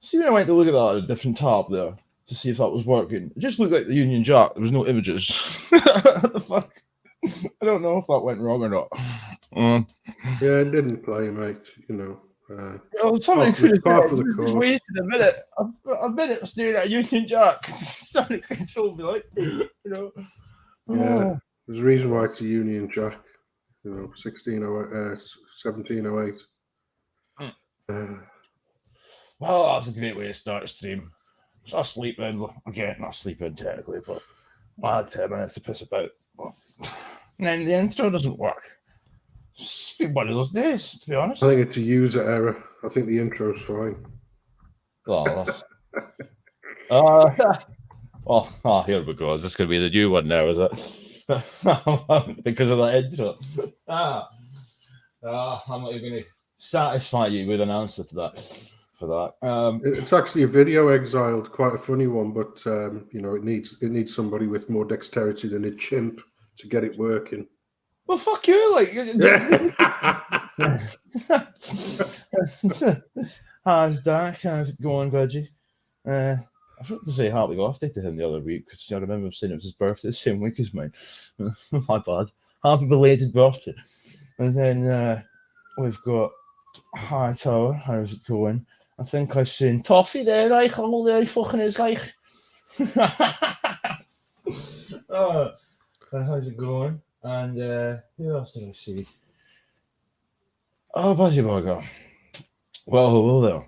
See, when I went to look at that at a different tab there to see if that was working, it just looked like the Union Jack. There was no images. What the fuck? I don't know if that went wrong or not. Um, Yeah, it didn't play, mate. well, somebody Par for could the, have par said, for the "You just course. wasted a minute staring at a Union Jack." Somebody could have told me, like, you know. Yeah, Oh, there's a reason why it's a Union Jack. 1708. mm. Uh, Well, that's a great way to start a stream. So I sleep in, again, not sleep in technically, but I had 10 minutes to piss about. And then the intro doesn't work. It's been one of those days, to be I honest. think it's a user error. I think the intro's fine. Oh, here we go. Is this going to be the new one now, is it? Because of that intro. I'm not even going to satisfy you with an answer to that. For that. It's actually a video exiled, quite a funny one, but it needs somebody with more dexterity than a chimp to get it working. Well, fuck you, like. How's Dak? How's it going, Reggie? I forgot to say happy birthday to him the other week because I remember him saying it was his birthday the same week as mine. My bad. Happy belated birthday. And then we've got Hightower. How's it going? I think I've seen Toffee there, like, all there, fucking is like. How's it going? And who else did I see? Oh, Budgie Burger. Well, hello there.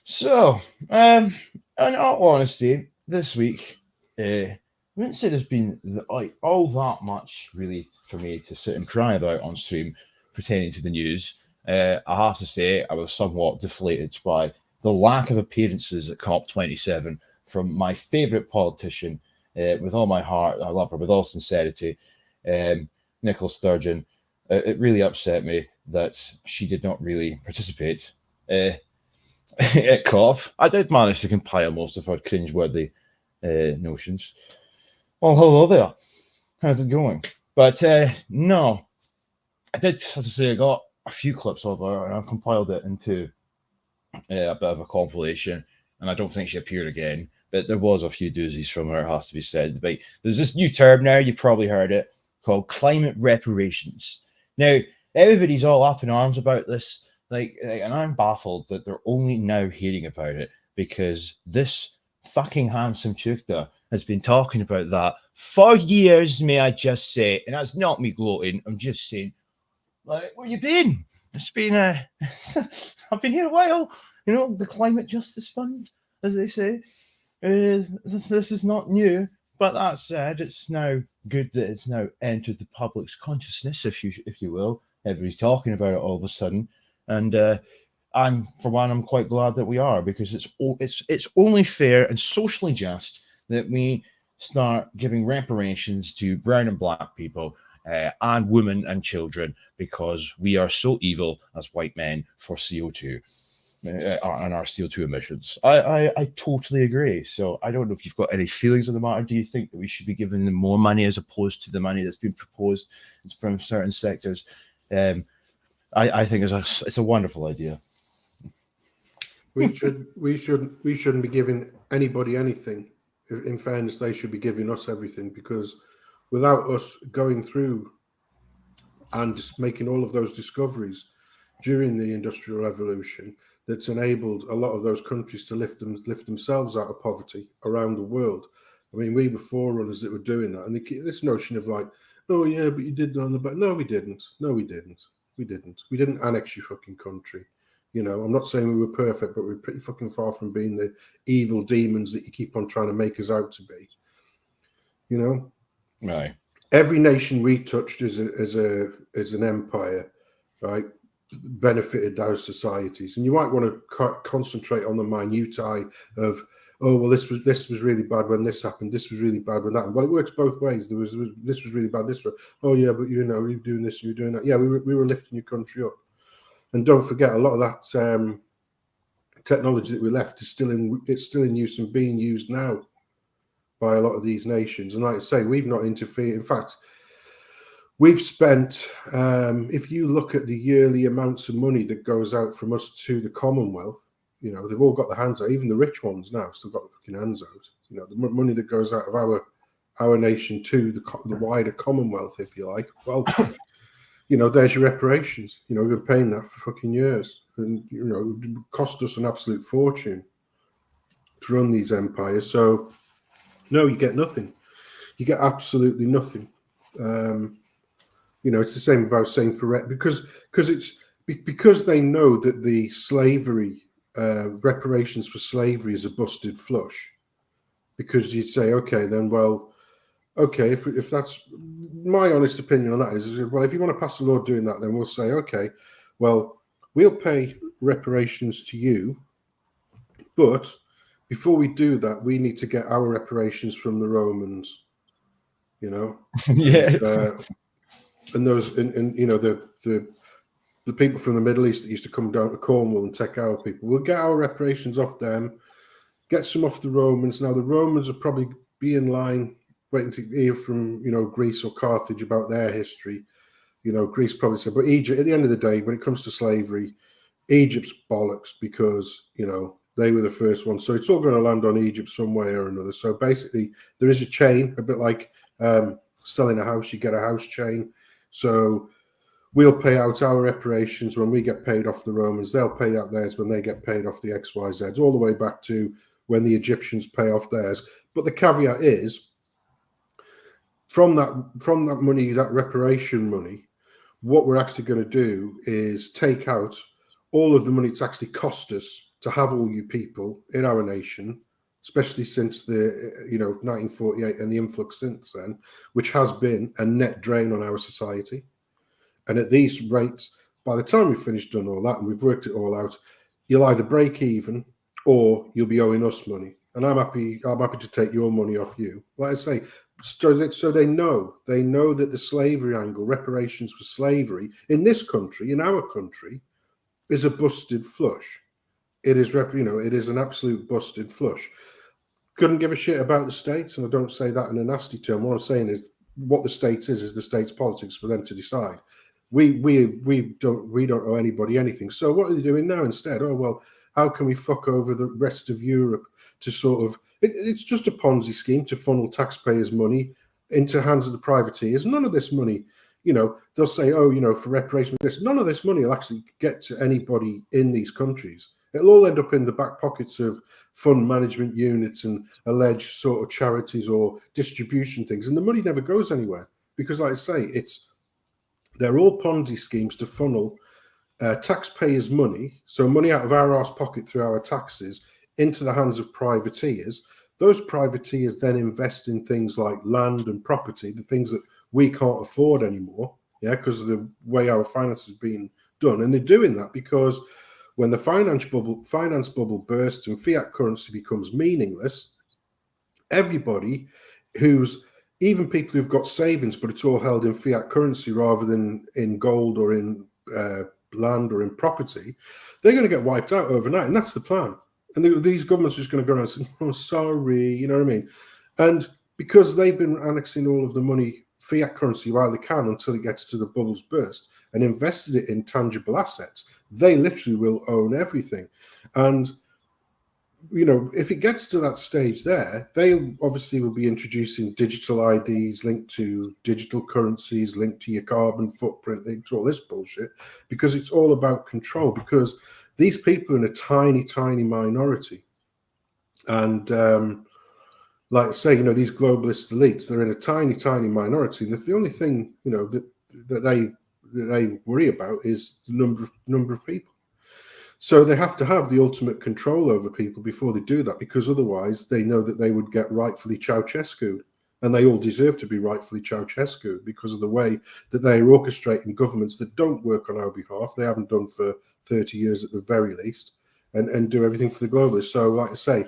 So, in all honesty, this week, I wouldn't say there's been like all that much really for me to sit and cry about on stream pertaining to the news. I have to say I was somewhat deflated by the lack of appearances at COP27 from my favourite politician. With all my heart, I love her with all sincerity, Nicola Sturgeon. It really upset me that she did not really participate. At COP. I did manage to compile most of her cringeworthy notions. Oh, hello there. How's it going? But no, I did, as I say, I got a few clips of her and I compiled it into a bit of a compilation. And I don't think she appeared again, but there was a few doozies from her, it has to be said. But there's this new term now, you've probably heard it, called climate reparations. Now, everybody's all up in arms about this, and I'm baffled that they're only now hearing about it because this fucking handsome Teuchter has been talking about that for years, may I just say, and that's not me gloating, I'm just saying, like, where you been? It's been I've been here a while. The Climate Justice Fund, as they say. This is not new, but that said, it's now good that it's now entered the public's consciousness, if you will. Everybody's talking about it all of a sudden, and I'm quite glad that we are because it's only fair and socially just that we start giving reparations to brown and black people and women and children because we are so evil as white men for CO2 and our CO2 emissions. I totally agree. So I don't know if you've got any feelings on the matter. Do you think that we should be giving them more money as opposed to the money that's been proposed from certain sectors? I think it's a wonderful idea. we shouldn't be giving anybody anything. In fairness, they should be giving us everything because without us going through and just making all of those discoveries during the Industrial Revolution, that's enabled a lot of those countries to lift themselves out of poverty around the world. I mean, we were forerunners that were doing that, and this notion of like, oh yeah, but you did it on the back. No, we didn't. No, we didn't. We didn't. We didn't annex your fucking country. I'm not saying we were perfect, but we're pretty fucking far from being the evil demons that you keep on trying to make us out to be. Right. Every nation we touched as an empire, right, benefited those societies. And you might want to concentrate on the minutiae of, oh well, this was really bad when this happened. This was really bad when that happened. Well, it works both ways. This was really bad. Oh yeah, but you're doing this, you're doing that. Yeah, we were lifting your country up. And don't forget, a lot of that technology that we left is still in use and being used now by a lot of these nations. And like I say, we've not interfered. In fact, we've spent, if you look at the yearly amounts of money that goes out from us to the Commonwealth, You know, they've all got their hands out. Even the rich ones now still got their fucking hands out. You know, the money that goes out of our nation to the wider Commonwealth, if you like. Well, you know, there's your reparations. You know, we've been paying that for fucking years, and you know, it cost us an absolute fortune to run these empires. So, no, you get nothing. You get absolutely nothing. You know, it's the same about saying for because they know that the slavery reparations for slavery is a busted flush. Because you'd say, okay, then, well, okay, if that's my honest opinion on that is, well, if you want to pass a law doing that, then we'll say, okay, well, we'll pay reparations to you, but before we do that, we need to get our reparations from the Romans, you know. Yeah. And those, and you know, the people from the Middle East that used to come down to Cornwall and take our people, we'll get our reparations off them, get some off the Romans. Now the Romans will probably be in line, waiting to hear from, you know, Greece or Carthage about their history. You know, Greece probably said, but Egypt, at the end of the day, when it comes to slavery, Egypt's bollocks because, you know, they were the first ones. So it's all going to land on Egypt some way or another. So basically, there is a chain, a bit like selling a house, you get a house chain. So we'll pay out our reparations when we get paid off the Romans. They'll pay out theirs when they get paid off the XYZs, all the way back to when the Egyptians pay off theirs. But the caveat is, from that money, that reparation money, what we're actually going to do is take out all of the money it's actually cost us to have all you people in our nation, especially since the 1948 and the influx since then, which has been a net drain on our society. And at these rates, by the time we've finished doing all that and we've worked it all out, you'll either break even or you'll be owing us money. And I'm happy to take your money off you. Like I say, so they know that the slavery angle, reparations for slavery in this country, in our country, is a busted flush. It is, it is an absolute busted flush. Couldn't give a shit about the states, and I don't say that in a nasty term. What I'm saying is, what the states is the state's politics for them to decide. We don't owe anybody anything. So what are they doing now instead? Oh well, how can we fuck over the rest of Europe to sort of? It's just a Ponzi scheme to funnel taxpayers' money into hands of the privateers. None of this money, they'll say, oh, for reparation, this. None of this money will actually get to anybody in these countries. It'll all end up in the back pockets of fund management units and alleged sort of charities or distribution things, and the money never goes anywhere because, like I say, they're all Ponzi schemes to funnel taxpayers' money, so money out of our arse pocket through our taxes, into the hands of privateers. Those privateers then invest in things like land and property, the things that we can't afford anymore, because of the way our finance has been done. And they're doing that because when the finance bubble bursts and fiat currency becomes meaningless, everybody even people who've got savings, but it's all held in fiat currency rather than in gold or in land or in property, they're going to get wiped out overnight. And that's the plan. And these governments are just going to go around and say, oh, sorry, you know what I mean? And because they've been annexing all of the money, fiat currency, while they can until it gets to the bubbles burst, and invested it in tangible assets, they literally will own everything. And if it gets to that stage there, they obviously will be introducing digital IDs linked to digital currencies, linked to your carbon footprint, linked to all this bullshit, because it's all about control, because these people are in a tiny, tiny minority. And like I say, these globalist elites, they're in a tiny, tiny minority. And the only thing, that they worry about is the number of people. So they have to have the ultimate control over people before they do that, because otherwise they know that they would get rightfully Ceausescu'd, and they all deserve to be rightfully Ceausescu'd because of the way that they are orchestrating governments that don't work on our behalf. They haven't done for 30 years at the very least, and do everything for the globalists. So, like I say,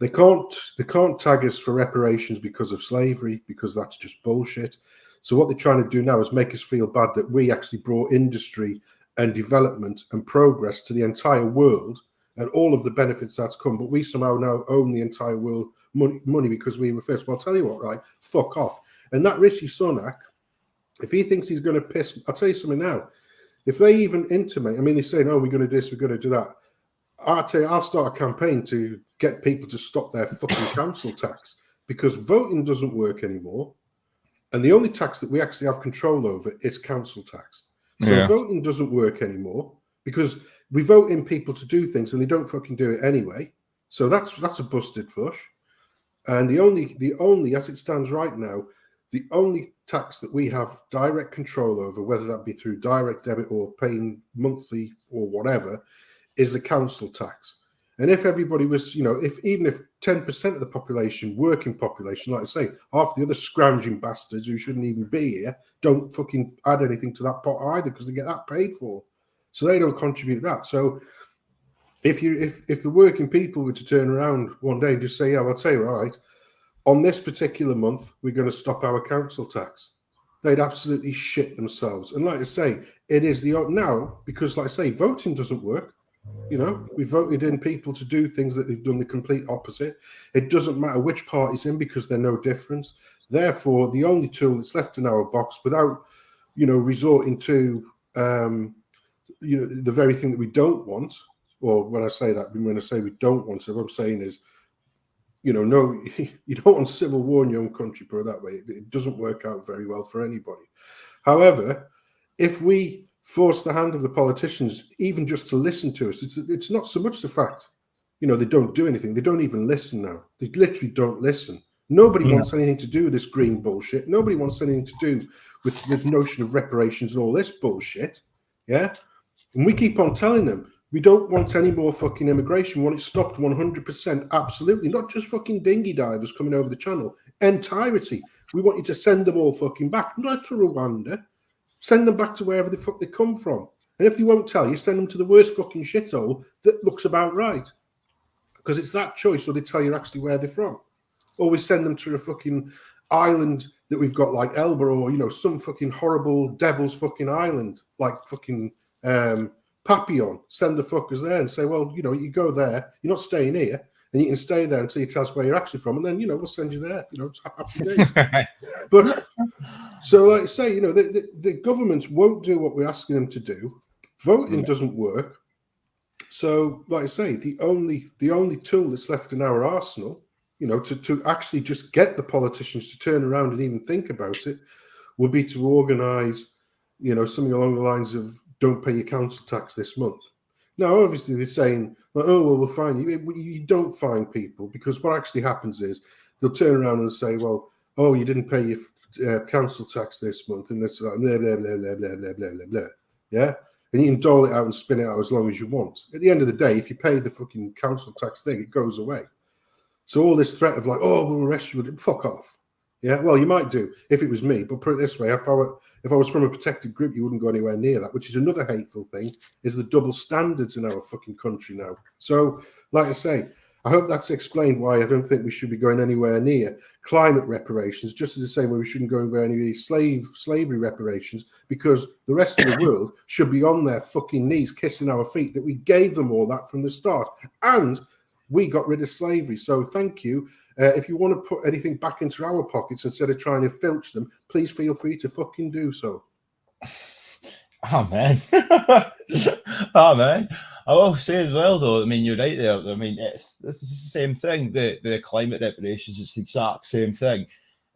they can't tag us for reparations because of slavery, because that's just bullshit. So what they're trying to do now is make us feel bad that we actually brought industry and development and progress to the entire world and all of the benefits that's come, but we somehow now own the entire world money because we were first. Well, I'll tell you what, right? Fuck off. And that Rishi Sunak, if he thinks he's going to piss, I'll tell you something now. If they even intimate, they're saying, oh, we're going to do this, we're going to do that. I'll tell you, I'll start a campaign to get people to stop their fucking council tax, because voting doesn't work anymore. And the only tax that we actually have control over is council tax. So voting doesn't work anymore because we vote in people to do things and they don't fucking do it anyway. So that's a busted flush. And the only, as it stands right now, the only tax that we have direct control over, whether that be through direct debit or paying monthly or whatever, is the council tax. And if everybody was, even if 10% of the population, working population, like I say, half the other scrounging bastards who shouldn't even be here, don't fucking add anything to that pot either because they get that paid for. So they don't contribute that. So if the working people were to turn around one day and just say, yeah, I'll tell you, right, on this particular month, we're going to stop our council tax, they'd absolutely shit themselves. And like I say, it is now, because like I say, voting doesn't work. We voted in people to do things that they've done the complete opposite. It doesn't matter which party's in because they're no difference. Therefore, the only tool that's left in our box without, resorting to, the very thing that we don't want, or when I say we don't want it, what I'm saying is, no, you don't want civil war in your own country, put it that way. It doesn't work out very well for anybody. However, if we force the hand of the politicians even just to listen to us, it's not so much the fact, they don't do anything. They don't even listen now. They literally don't listen. Nobody wants anything to do with this green bullshit. Nobody wants anything to do with the notion of reparations and all this bullshit. Yeah? And we keep on telling them, we don't want any more fucking immigration. We want it stopped 100%, absolutely. Not just fucking dinghy divers coming over the channel. Entirety. We want you to send them all fucking back. Not to Rwanda. Send them back to wherever the fuck they come from. And if they won't tell you, send them to the worst fucking shithole that looks about right. Because it's that choice, or they tell you actually where they're from. Or we send them to a fucking island that we've got like Elba, or, some fucking horrible devil's fucking island, like fucking Papillon. Send the fuckers there and say, well, you go there, you're not staying here, and you can stay there until you tell us where you're actually from, and then, we'll send you there. It's happy days. But so, like I say, the governments won't do what we're asking them to do. Voting doesn't work. So, like I say, the only tool that's left in our arsenal, to actually just get the politicians to turn around and even think about it, would be to organise, something along the lines of don't pay your council tax this month. Now, obviously, they're saying, oh, well, we'll fine you. You don't fine people, because what actually happens is they'll turn around and say, well, oh, you didn't pay your council tax this month, and it's like blah, blah, blah, blah, blah, blah, blah, blah, blah. Yeah? And you can dole it out and spin it out as long as you want. At the end of the day, if you pay the fucking council tax thing, it goes away. So all this threat of like, oh, we'll arrest you, fuck off. Yeah, well, you might do if it was me, but put it this way: if I was from a protected group, you wouldn't go anywhere near that. Which is another hateful thing: is the double standards in our fucking country now. So, like I say, I hope that's explained why I don't think we should be going anywhere near climate reparations, just as the same way we shouldn't go anywhere near slavery reparations, because the rest of the world should be on their fucking knees kissing our feet that we gave them all that from the start, and we got rid of slavery. So thank you. If you want to put anything back into our pockets instead of trying to filch them, please feel free to fucking do so. Oh, man. Oh, man. I will say as well, though, I mean, you're right there. I mean, this is the same thing. The climate reparations, it's the exact same thing.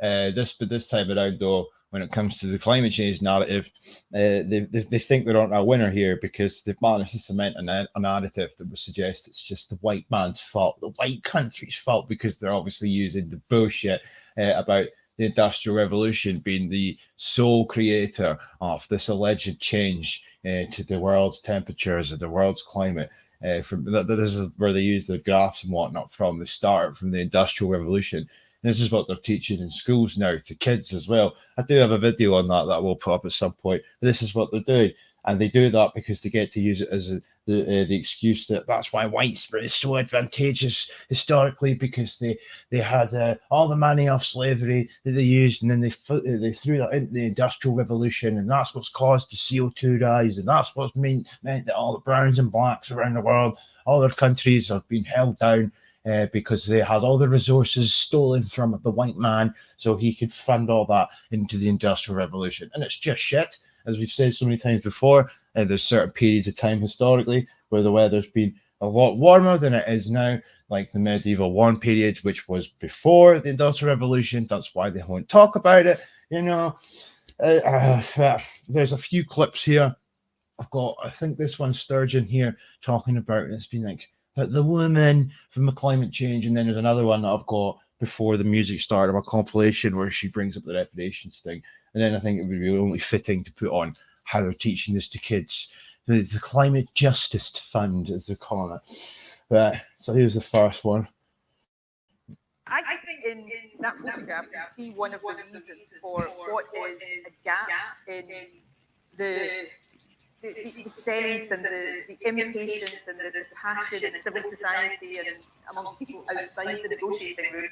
But this time around, though, when it comes to the climate change narrative, they think they're on a winner here because they've managed to cement a narrative that would suggest it's just the white man's fault, the white country's fault, because they're obviously using the bullshit about the Industrial Revolution being the sole creator of this alleged change to the world's temperatures or the world's climate. This is where they use the graphs and whatnot from. They start from the Industrial Revolution. This is what they're teaching in schools now to kids as well. I do have a video on that we'll put up at some point. This is what they're doing. And they do that because they get to use it as the excuse that's why white is so advantageous historically, because they had all the money off slavery that they used, and then they threw that into the Industrial Revolution, and that's what's caused the CO2 rise, and that's what's meant that all the browns and blacks around the world, all their countries have been held down because they had all the resources stolen from the white man so he could fund all that into the Industrial Revolution. And it's just shit. As we've said so many times before, there's certain periods of time historically where the weather's been a lot warmer than it is now, like the medieval warm period, which was before the Industrial Revolution. That's why they won't talk about it. There's a few clips here. I've got, I think this one's Sturgeon here talking about it's been like the woman from the climate change, and then there's another one that I've got before the music started, a compilation where she brings up the reparations thing, and then I think it would be only fitting to put on how they're teaching this to kids. The Climate Justice Fund, as they're calling it. So here's the first one. I think in that photograph, you see one of the reasons for what is a gap in the sense and the impatience and the passion in civil society and amongst people outside the negotiating room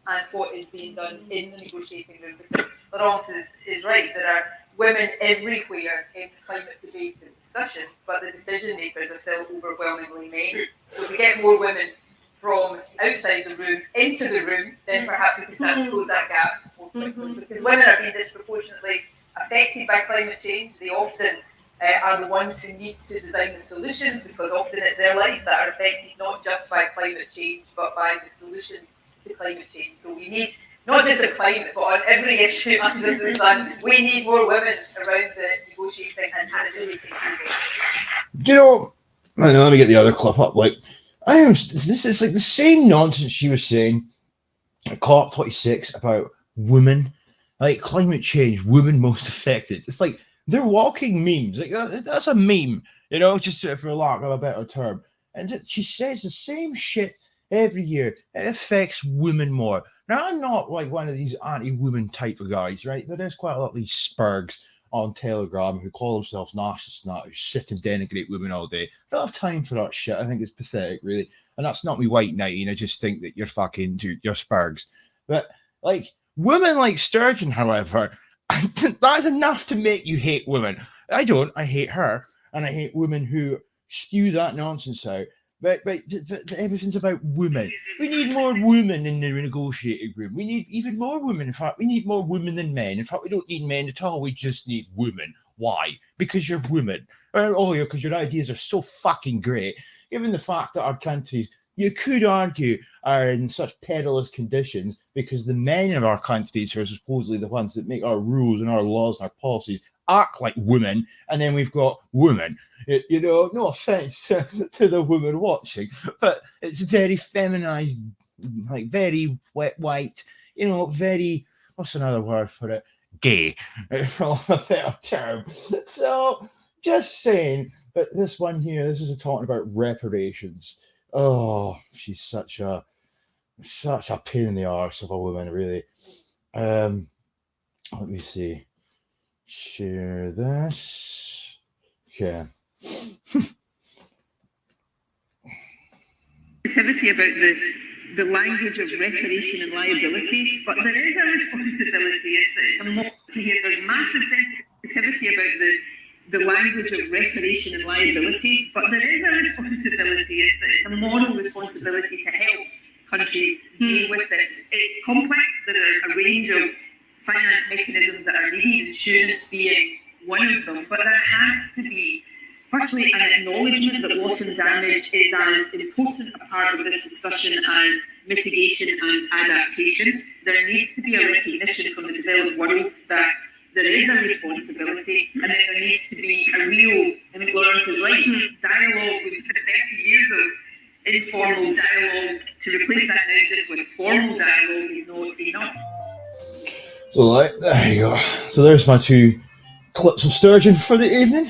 and what is being done in the negotiating room. Because Laurence is right, there are women everywhere in climate debate and discussion, but the decision makers are still overwhelmingly men. So if we get more women from outside the room into the room, then perhaps we can start to close that gap more quickly. Because women are being disproportionately affected by climate change. They often are the ones who need to design the solutions, because often it's their lives that are affected not just by climate change, but by the solutions to climate change. So we need, not just the climate, but on every issue under the sun, we need more women around the negotiating and decision-making table. Let me get the other clip up. This is like the same nonsense she was saying at COP26 about women, like climate change, women most affected. It's like they're walking memes. Like that's a meme, just for lack of a better term. And she says the same shit every year. It affects women more. Now, I'm not like one of these anti-women type of guys, right? There is quite a lot of these spurgs on Telegram who call themselves narcissists now, who sit and denigrate women all day. I don't have time for that shit. I think it's pathetic, really. And that's not me white knighting. I just think that you're spurgs. But like women like Sturgeon, however, that's enough to make you hate women. I don't. I hate her, and I hate women who spew that nonsense out. But everything's about women. We need more women in the negotiating room. We need even more women. In fact, we need more women than men. In fact, we don't need men at all. We just need women. Why? Because you're women. Because your ideas are so fucking great. Given the fact that our countries, you could argue, are in such perilous conditions because the men in our countries who are supposedly the ones that make our rules and our laws and our policies act like women, and then we've got women. No offense to the women watching, but it's very feminized, like very wet white, very, what's another word for it? Gay, for a better term. So just saying, but this one here, this is talking about reparations. Oh, she's such a pain in the arse of a woman, really. Let me see. Share this. Okay. Sensitivity about the language of reparation and liability, but there is a responsibility. It's a more to hear. There's massive sensitivity about the language of reparation and liability, but there is a responsibility. It's a moral responsibility to help countries deal with this. It's complex. There are a range of finance mechanisms that are needed, insurance being one of them, but there has to be, firstly, an acknowledgement that loss and damage is as important a part of this discussion as mitigation and adaptation. There needs to be a recognition from the developed world that there is a responsibility, and then there needs to be a real, I think Laurence is right, dialogue. We've had 30 years of informal dialogue. To replace that now just with formal dialogue is not enough. So there you go. So there's my two clips of Sturgeon for the evening.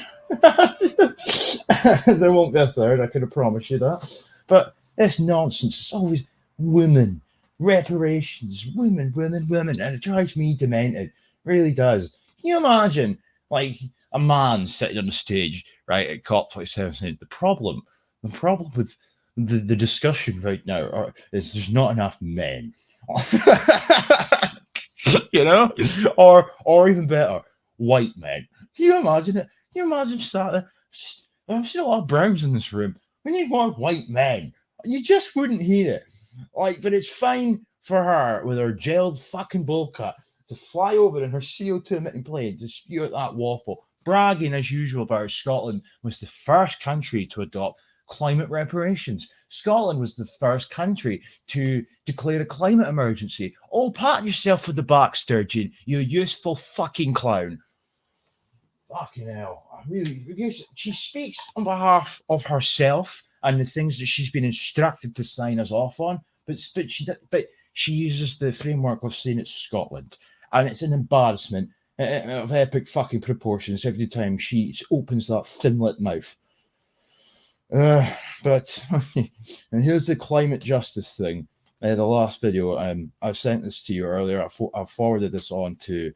There won't be a third, I could have promised you that. But it's nonsense. It's always women, reparations, women, and it drives me demented. Really does. Can you imagine, like, a man sitting on the stage, right, at COP27 saying the problem with the discussion right now is there's not enough men. Or even better, white men. Can you imagine it? Can you imagine starting? I've seen a lot of browns in this room. We need more white men. You just wouldn't hear it. But it's fine for her with her gelled fucking bowl cut to fly over in her CO2 emitting plane to spew out that waffle, bragging as usual about how Scotland was the first country to adopt climate reparations. Scotland was the first country to declare a climate emergency. Oh, pat yourself for the back, Sturgeon, you useful fucking clown. Fucking hell. Really, she speaks on behalf of herself and the things that she's been instructed to sign us off on, but she uses the framework of saying it's Scotland, and it's an embarrassment of epic fucking proportions every time she opens that thin-lipped mouth. But and here's the climate justice thing. The last video, I sent this to you earlier. I forwarded this on to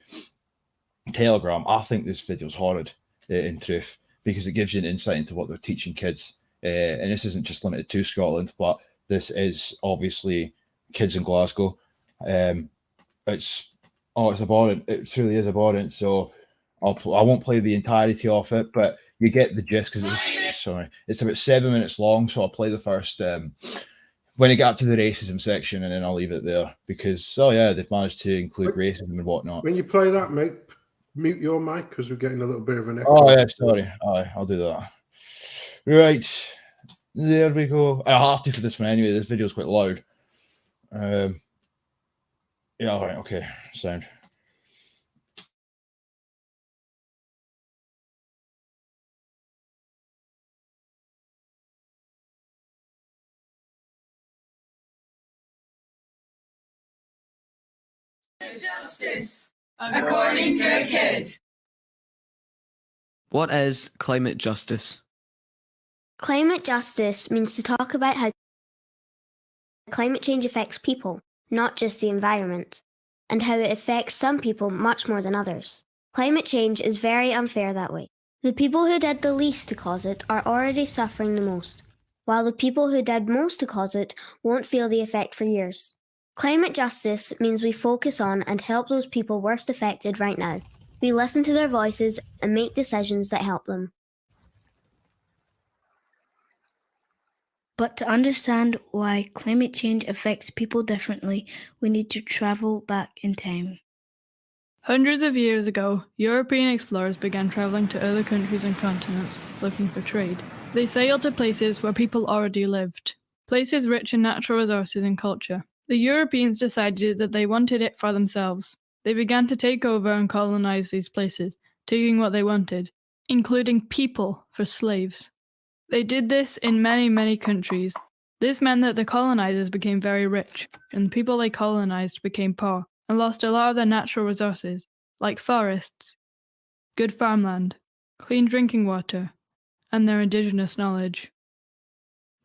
Telegram. I think this video is horrid, in truth, because it gives you an insight into what they're teaching kids. And this isn't just limited to Scotland, but this is obviously kids in Glasgow. It's abhorrent. It truly is abhorrent. So I won't play the entirety of it, but you get the gist because it's about 7 minutes long. So I'll play the first when I get up to the racism section, and then I'll leave it there because they've managed to include racism and whatnot. When you play that, mate, mute your mic because we're getting a little bit of an echo. Oh yeah, sorry. I'll do that. Right, there we go. I have to for this one anyway. This video is quite loud. Yeah, all right, okay, sound. Justice, according to a kid. What is climate justice? Climate justice means to talk about how climate change affects people, not just the environment, and how it affects some people much more than others. Climate change is very unfair that way. The people who did the least to cause it are already suffering the most, while the people who did most to cause it won't feel the effect for years. Climate justice means we focus on and help those people worst affected right now. We listen to their voices and make decisions that help them. But to understand why climate change affects people differently, we need to travel back in time. Hundreds of years ago, European explorers began travelling to other countries and continents, looking for trade. They sailed to places where people already lived, places rich in natural resources and culture. The Europeans decided that they wanted it for themselves. They began to take over and colonize these places, taking what they wanted, including people for slaves. They did this in many, many countries. This meant that the colonizers became very rich, and the people they colonized became poor, and lost a lot of their natural resources, like forests, good farmland, clean drinking water, and their indigenous knowledge.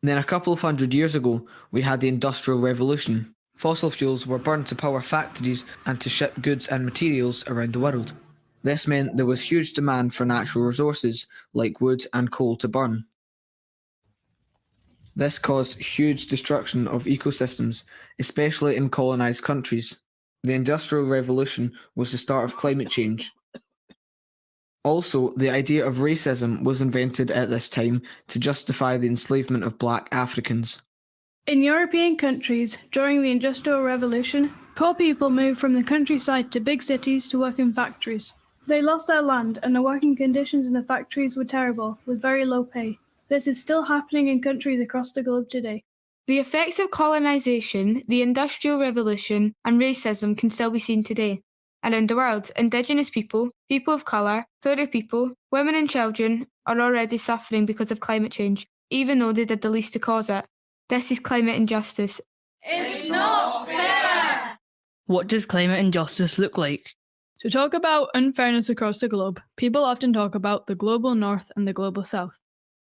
Then a couple of 100 years ago, we had the Industrial Revolution. Fossil fuels were burned to power factories and to ship goods and materials around the world. This meant there was huge demand for natural resources like wood and coal to burn. This caused huge destruction of ecosystems, especially in colonized countries. The Industrial Revolution was the start of climate change. Also, the idea of racism was invented at this time to justify the enslavement of black Africans. In European countries, during the Industrial Revolution, poor people moved from the countryside to big cities to work in factories. They lost their land, and the working conditions in the factories were terrible, with very low pay. This is still happening in countries across the globe today. The effects of colonisation, the Industrial Revolution, and racism can still be seen today. Around the world, Indigenous people, people of colour, poorer people, women and children are already suffering because of climate change, even though they did the least to cause it. This is climate injustice. It's not fair! What does climate injustice look like? To talk about unfairness across the globe, people often talk about the global north and the global south.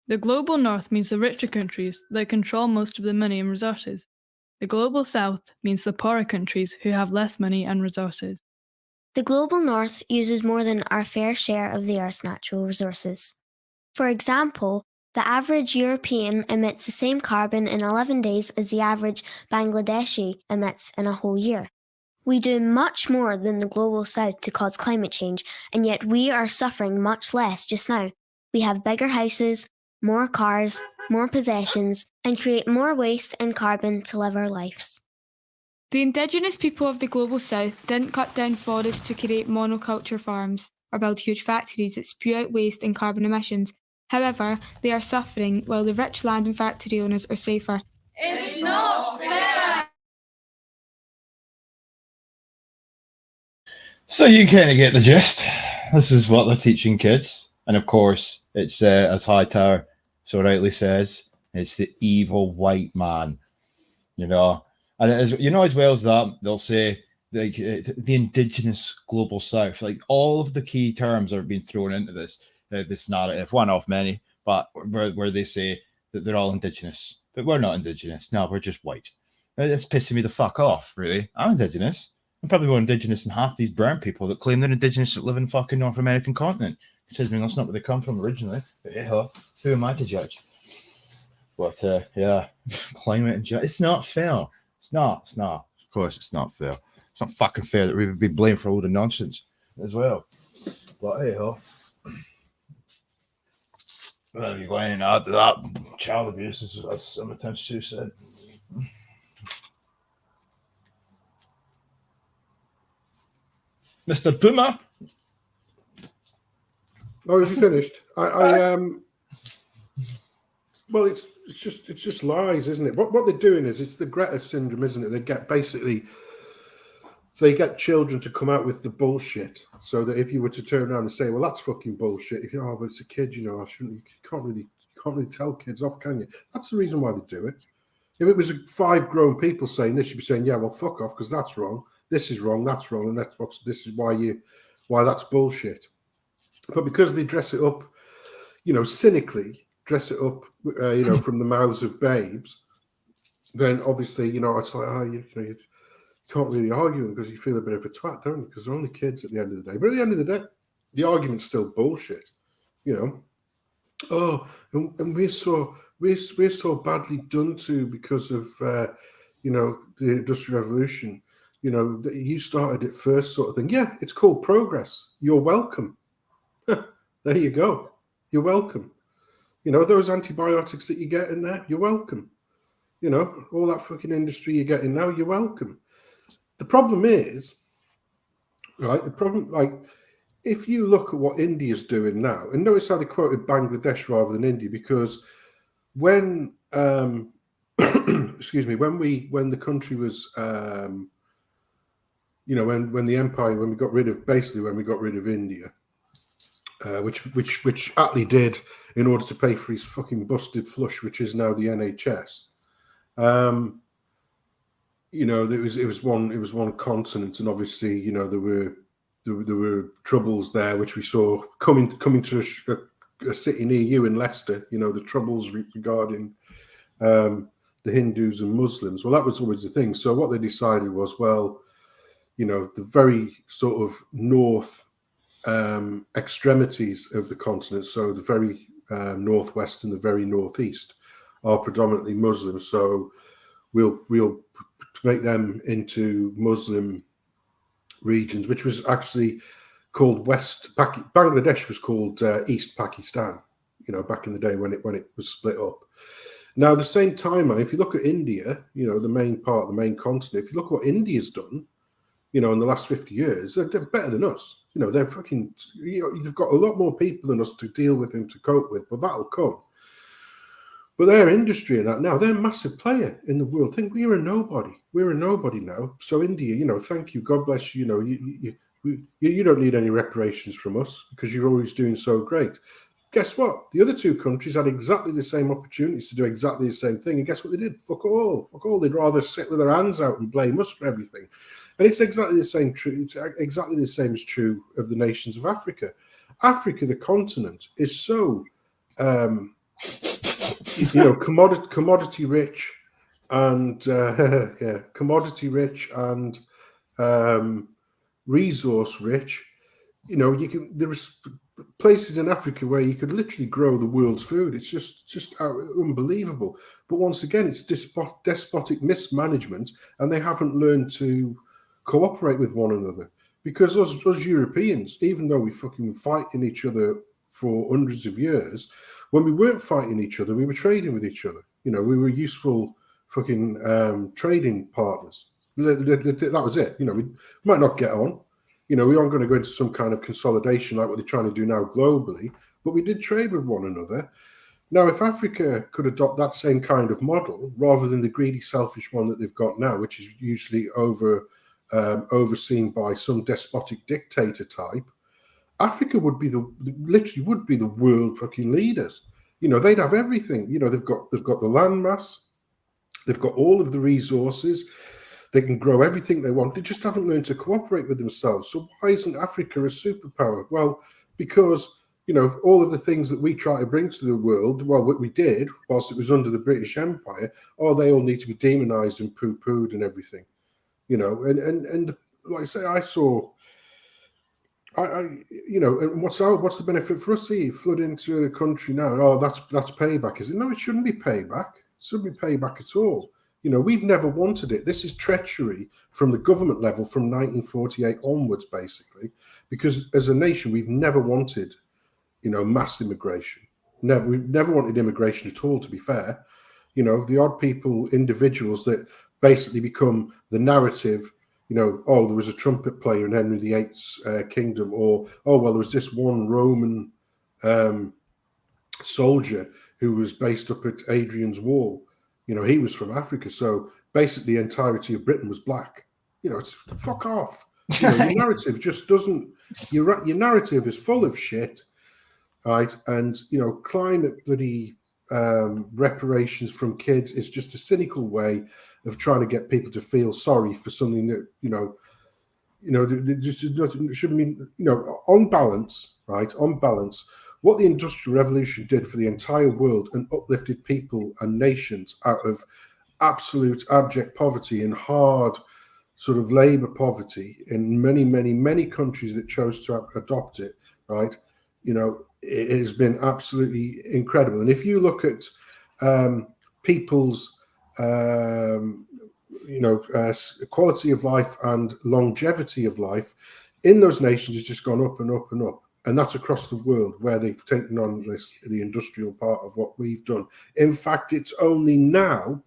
The global north means the richer countries that control most of the money and resources. The global south means the poorer countries who have less money and resources. The global north uses more than our fair share of the Earth's natural resources. For example, the average European emits the same carbon in 11 days as the average Bangladeshi emits in a whole year. We do much more than the global south to cause climate change, and yet we are suffering much less just now. We have bigger houses, more cars, more possessions, and create more waste and carbon to live our lives. The Indigenous people of the global south didn't cut down forests to create monoculture farms or build huge factories that spew out waste and carbon emissions. However, they are suffering while the rich land and factory owners are safer. It's not fair! So you kind of get the gist. This is what they're teaching kids. And of course, it's as Hightower so rightly says, it's the evil white man, you know. And as you know, as well as that, they'll say like the indigenous global south, like all of the key terms are being thrown into this narrative, one of many, but where they say that they're all indigenous, but we're not indigenous. No, we're just white. It's pissing me the fuck off, really. I'm indigenous. I'm probably more indigenous than half these brown people that claim they're indigenous that live in fucking North American continent. Considering that's not where they come from originally. But yeah, who am I to judge? But yeah, climate and it's not fair. It's not. Of course, it's not fair. It's not fucking fair that we've been blamed for all the nonsense as well. But hey ho. Well, you going out to that child abuse, as sometimes Sue said. Mr. Puma. Oh, is he finished? Well, it's just lies, isn't it? What they're doing is it's the Greta syndrome, isn't it? They get children to come out with the bullshit, so that if you were to turn around and say, "Well, that's fucking bullshit," if you but it's a kid, you know, I shouldn't. You can't really tell kids off, can you? That's the reason why they do it. If it was 5 grown people saying this, you'd be saying, "Yeah, well, fuck off, because that's wrong. This is wrong. That's wrong, and this is why that's bullshit." But because they dress it up, you know, cynically dress it up, you know, from the mouths of babes, then obviously, you know, it's like, you can't really argue them because you feel a bit of a twat, don't you? Because they're only kids at the end of the day. But at the end of the day, the argument's still bullshit, you know. Oh, and we're so badly done to because of you know, the Industrial Revolution. You know, you started it first, sort of thing. Yeah, it's called progress. You're welcome. There you go. You're welcome. You know, those antibiotics that you get in there, you're welcome. You know, all that fucking industry you're getting now, you're welcome. The problem is, right, like, if you look at what India's doing now, and notice how they quoted Bangladesh rather than India, because when, excuse me, when the country was, you know, when the empire, when we got rid of India, which Attlee did in order to pay for his fucking busted flush, which is now the NHS. You know, it was one continent, and obviously, you know, there were troubles there, which we saw coming to a city near you in Leicester. You know, the troubles regarding the Hindus and Muslims. Well, that was always the thing. So what they decided was, well, you know, the very sort of north extremities of the continent, so the very northwest and the very northeast, are predominantly Muslim. So we'll make them into Muslim regions, which was actually called Bangladesh was called East Pakistan, you know, back in the day when it was split up. Now, at the same time, if you look at India, you know, the main continent, if you look at what India's done, you know, in the last 50 years, they're better than us. You know, they're fucking, you know, you've got a lot more people than us to deal with and to cope with, but that'll come. But their industry and that now, they're a massive player in the world. Think we're a nobody. We're a nobody now. So India, you know, thank you. God bless you. You know, you don't need any reparations from us because you're always doing so great. Guess what? The other 2 countries had exactly the same opportunities to do exactly the same thing. And guess what they did? Fuck all. They'd rather sit with their hands out and blame us for everything. And it's exactly the same. It's exactly the same is true of the nations of Africa. Africa, the continent, is so, you know, commodity rich, and commodity rich and resource rich. You know, there's places in Africa where you could literally grow the world's food. It's just unbelievable. But once again, it's despotic mismanagement, and they haven't learned to cooperate with one another. Because us Europeans, even though we fucking fighting each other for hundreds of years, when we weren't fighting each other, we were trading with each other. You know, we were useful fucking trading partners. That was it. You know, we might not get on. You know, we aren't going to go into some kind of consolidation like what they're trying to do now globally, but we did trade with one another. Now, if Africa could adopt that same kind of model rather than the greedy, selfish one that they've got now, which is usually overseen by some despotic dictator type, Africa would be literally would be the world fucking leaders. You know, they'd have everything. You know, they've got the land mass, they've got all of the resources, they can grow everything they want. They just haven't learned to cooperate with themselves. So why isn't Africa a superpower? Well, because, you know, all of the things that we try to bring to the world, well, what we did whilst it was under the British Empire, they all need to be demonized and poo-pooed and everything. You know, and like I say, you know, and what's the benefit for us here? Flood into the country now. Oh, that's payback, is it? No, it shouldn't be payback. It shouldn't be payback at all. You know, we've never wanted it. This is treachery from the government level from 1948 onwards, basically, because as a nation, we've never wanted, you know, mass immigration. We've never wanted immigration at all, to be fair. You know, the odd people, individuals that basically become the narrative. You know, oh, there was a trumpet player in Henry VIII's kingdom, or oh, well, there was this one Roman soldier who was based up at Hadrian's Wall. You know, he was from Africa, so basically the entirety of Britain was black. You know, it's fuck off. You know, your narrative just doesn't. Your narrative is full of shit, right? And you know, climate bloody reparations from kids is just a cynical way of trying to get people to feel sorry for something that it shouldn't mean. You know, on balance, right? On balance, what the Industrial Revolution did for the entire world and uplifted people and nations out of absolute abject poverty and hard sort of labor poverty in many countries that chose to adopt it, right? You know, it has been absolutely incredible. And if you look at people's quality of life and longevity of life in those nations, has just gone up and up and up. And that's across the world where they've taken on the industrial part of what we've done. In fact, it's only now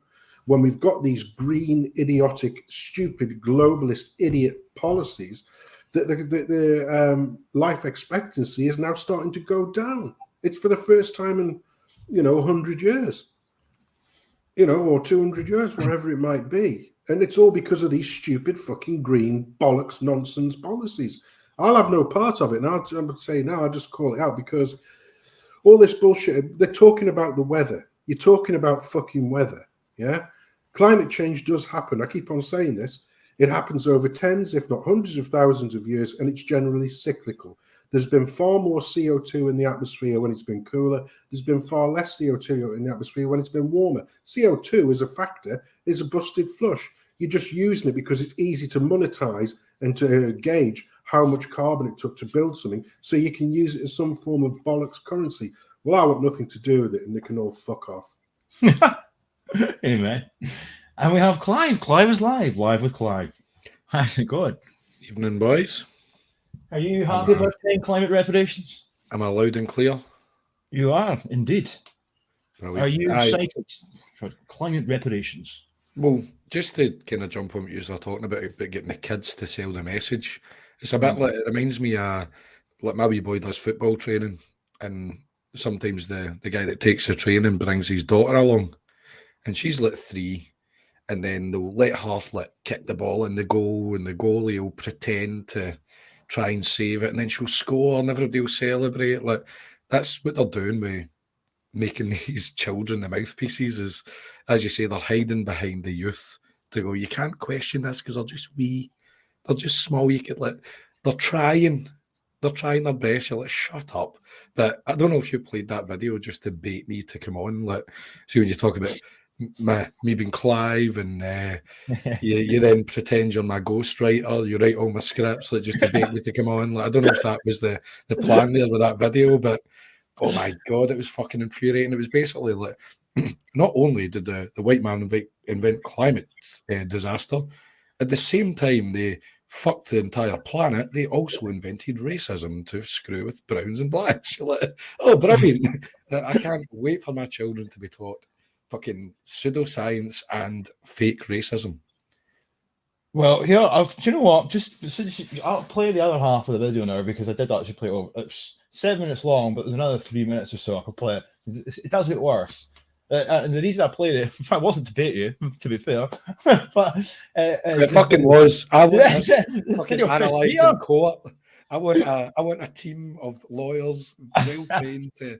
when we've got these green, idiotic, stupid, globalist, idiot policies that the life expectancy is now starting to go down. It's for the first time in, 100 years, or 200 years, wherever it might be. And it's all because of these stupid fucking green bollocks nonsense policies. I'll have no part of it. And I'm saying now, I'll just call it out, because all this bullshit, they're talking about the weather. You're talking about fucking weather, yeah? Climate change does happen. I keep on saying this. It happens over tens, if not hundreds of thousands of years, and it's generally cyclical. There's been far more CO2 in the atmosphere when it's been cooler. There's been far less CO2 in the atmosphere when it's been warmer. CO2 as a factor is a busted flush. You're just using it because it's easy to monetize and to gauge how much carbon it took to build something, so you can use it as some form of bollocks currency. Well, I want nothing to do with it, and they can all fuck off. Amen. And we have Clive. Clive is live with Clive. How's it going? Evening, boys. Are you happy about paying climate reparations? Am I loud and clear? You are, indeed. Brilliant. Are you excited for climate reparations? Well, just to kind of jump on what you were talking about getting the kids to sell the message, it's a bit like, it reminds me of, like, my wee boy does football training, and sometimes the guy that takes the training brings his daughter along, and she's like 3, and then they'll let her kick the ball in the goal, and the goalie will pretend to try and save it, and then she'll score, and everybody will celebrate. Like, that's what they're doing with making these children the mouthpieces. Is, as you say, they're hiding behind the youth to go, you can't question this because they're just wee, they're just small. You could they're trying their best. You're like, shut up. But I don't know if you played that video just to bait me to come on. Like, see, when you talk about me being Clive, and you then pretend you're my ghostwriter, you write all my scripts, like, just to bait me to come on. Like, I don't know if that was the plan there with that video, but oh my God, it was fucking infuriating. It was basically like, not only did the white man invent climate disaster, at the same time they fucked the entire planet, they also invented racism to screw with browns and blacks. You're like, oh, brilliant. I can't wait for my children to be taught fucking pseudoscience and fake racism. Well, here, do you know what? Just since I'll play the other half of the video now because I did actually play it over. It's 7 minutes long, but there's another 3 minutes or so I could play it. It does get worse. And the reason I played it, I wasn't to bait you, to be fair, but It fucking was. I want this this fucking video pissed analysed me in off. court. I want a team of lawyers, well trained to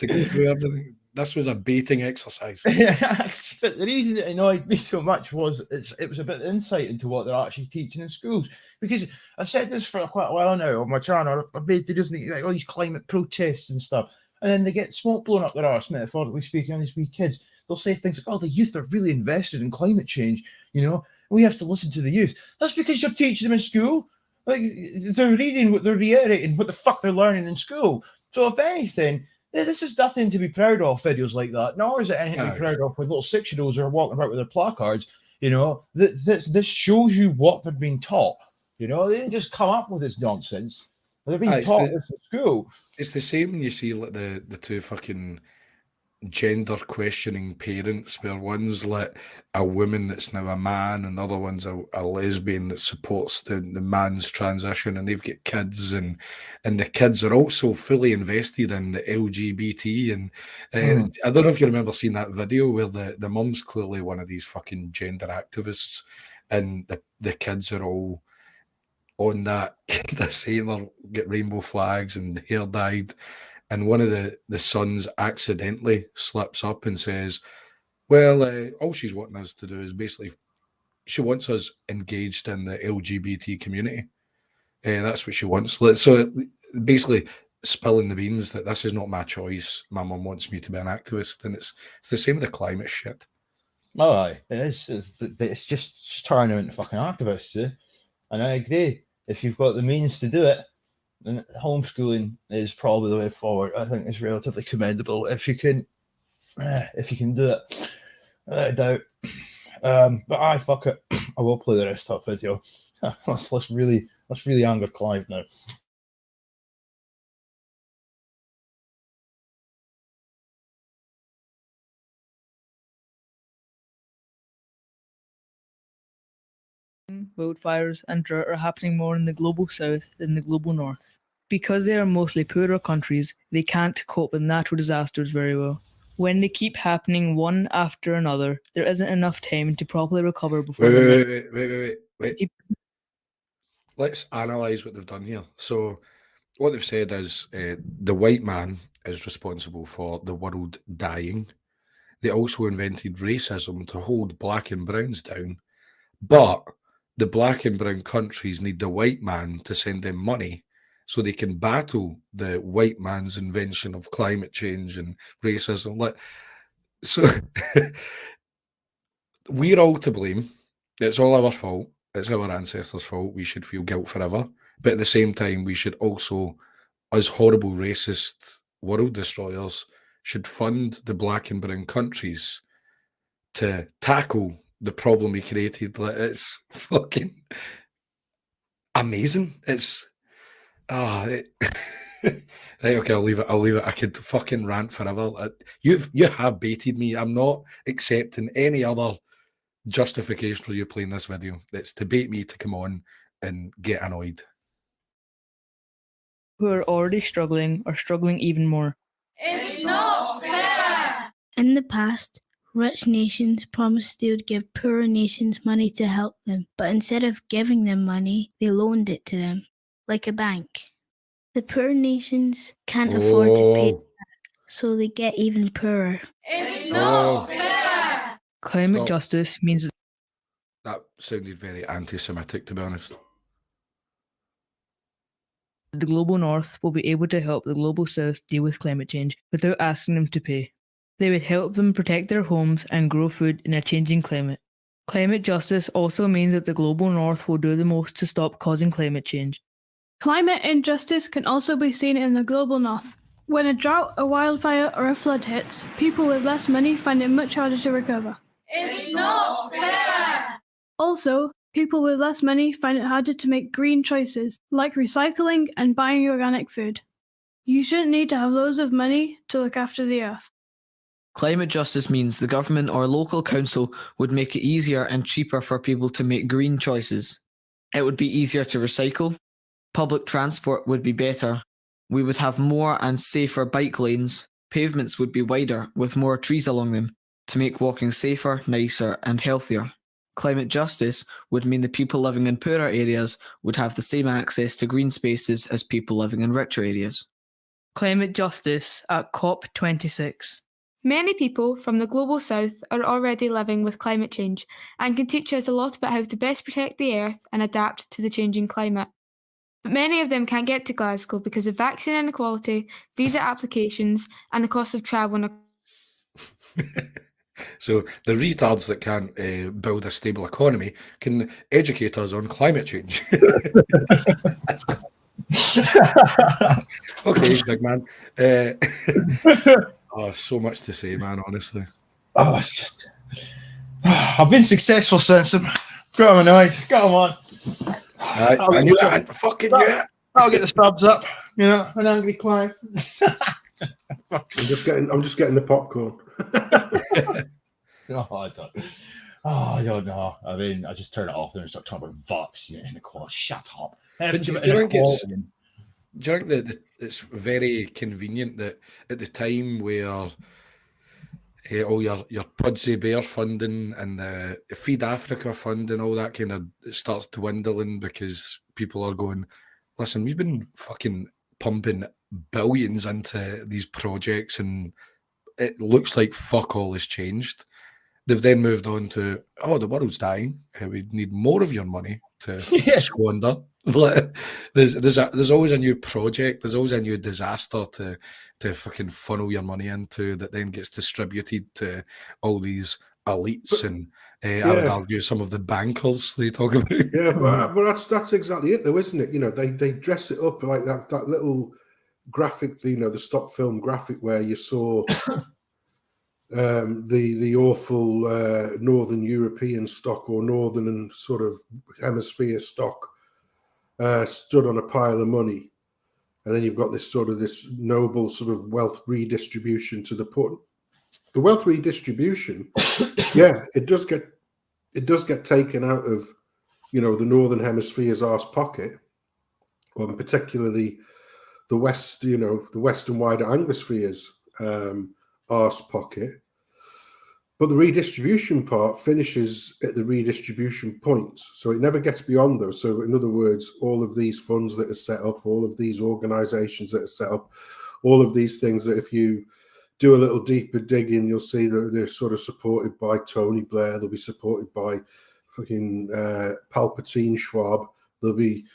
go through everything. This was a baiting exercise. But the reason it annoyed me so much was it was a bit of insight into what they're actually teaching in schools. Because I've said this for quite a while now on my channel. I've made videos like all these climate protests and stuff, and then they get smoke blown up their arse, metaphorically speaking, on these wee kids. They'll say things like, "Oh, the youth are really invested in climate change. You know, we have to listen to the youth." That's because you're teaching them in school. Like they're reading what they're reiterating, what the fuck they're learning in school. So if anything, this is nothing to be proud of, videos like that, nor is it anything to be proud of with little 6-year-olds who are walking about with their placards. You know, this shows you what they're being taught. You know, they didn't just come up with this nonsense. They're being taught this at school. It's the same when you see like the two fucking gender questioning parents, where one's like a woman that's now a man and the other one's a lesbian that supports the man's transition, and they've got kids, and the kids are also fully invested in the LGBT. And I don't know if you remember seeing that video where the mum's clearly one of these fucking gender activists, and the kids are all on that the sailor, get rainbow flags and hair dyed. And one of the sons accidentally slips up and says, well, all she's wanting us to do is basically, she wants us engaged in the LGBT community. That's what she wants. So basically spilling the beans that this is not my choice. My mum wants me to be an activist. And it's the same with the climate shit. Oh, aye. It's just turning them into fucking activists, eh? And I agree. If you've got the means to do it, then homeschooling is probably the way forward. I think it's relatively commendable if you can do it. Without a doubt. But aye, fuck it. I will play the rest of that video. let's really anger Clive now. Wildfires and drought are happening more in the global south than the global north. Because they are mostly poorer countries, they can't cope with natural disasters very well. When they keep happening one after another, there isn't enough time to properly recover before Wait. Let's analyse what they've done here. So what they've said is the white man is responsible for the world dying. They also invented racism to hold black and browns down, but the black and brown countries need the white man to send them money so they can battle the white man's invention of climate change and racism. So we're all to blame. It's all our fault. It's our ancestors' fault. We should feel guilt forever. But at the same time, we should also, as horrible racist world destroyers, should fund the black and brown countries to tackle the problem we created. It's fucking amazing. It's right, okay, I'll leave it. I could fucking rant forever. You have baited me. I'm not accepting any other justification for you playing this video. It's to bait me to come on and get annoyed. Who are already struggling are struggling even more. It's not fair! In the past, rich nations promised they would give poorer nations money to help them, but instead of giving them money, they loaned it to them, like a bank. The poor nations can't afford to pay back, so they get even poorer. It's not fair! Climate justice means that sounded very anti-Semitic, to be honest. The global north will be able to help the global south deal with climate change without asking them to pay. They would help them protect their homes and grow food in a changing climate. Climate justice also means that the global north will do the most to stop causing climate change. Climate injustice can also be seen in the global north. When a drought, a wildfire, or a flood hits, people with less money find it much harder to recover. It's not fair! Also, people with less money find it harder to make green choices, like recycling and buying organic food. You shouldn't need to have loads of money to look after the earth. Climate justice means the government or local council would make it easier and cheaper for people to make green choices. It would be easier to recycle. Public transport would be better. We would have more and safer bike lanes. Pavements would be wider with more trees along them to make walking safer, nicer, and healthier. Climate justice would mean the people living in poorer areas would have the same access to green spaces as people living in richer areas. Climate justice at COP26. Many people from the global south are already living with climate change and can teach us a lot about how to best protect the earth and adapt to the changing climate. But many of them can't get to Glasgow because of vaccine inequality, visa applications, and the cost of travelling. So the retards that can't build a stable economy can educate us on climate change. Okay, big man. Oh, so much to say, man, honestly. Oh, it's just. I've been successful since I'm. Got him annoyed. Got him on. I knew that. Fucking yeah. I'll get the subs up. You know, an angry client. I'm just getting the popcorn. I don't know. I mean, I just turn it off and start talking about Vox, inequality. Shut up. But do you think that it's very convenient that at the time where all your Pudsey Bear funding and the Feed Africa funding, all that kind of starts dwindling because people are going, listen, we've been fucking pumping billions into these projects and it looks like fuck all has changed. They've then moved on to, the world's dying. We need more of your money to squander. There's always a new project. There's always a new disaster to fucking funnel your money into that then gets distributed to all these elites and I would argue some of the bankers they talk about. Yeah, but that's exactly it, though, isn't it? They dress it up like that little graphic, the stock film graphic where you saw. The awful Northern European stock or Northern and sort of hemisphere stock stood on a pile of money, and then you've got this noble sort of wealth redistribution to the poor. The wealth redistribution, it does get taken out of the Northern Hemisphere's arse pocket, or particularly the West, the West and wider Anglosphere's arse pocket. But the redistribution part finishes at the redistribution points. So it never gets beyond those. So in other words, all of these funds that are set up, all of these organizations that are set up, all of these things that if you do a little deeper digging, you'll see that they're sort of supported by Tony Blair. They'll be supported by fucking Palpatine Schwab. There'll be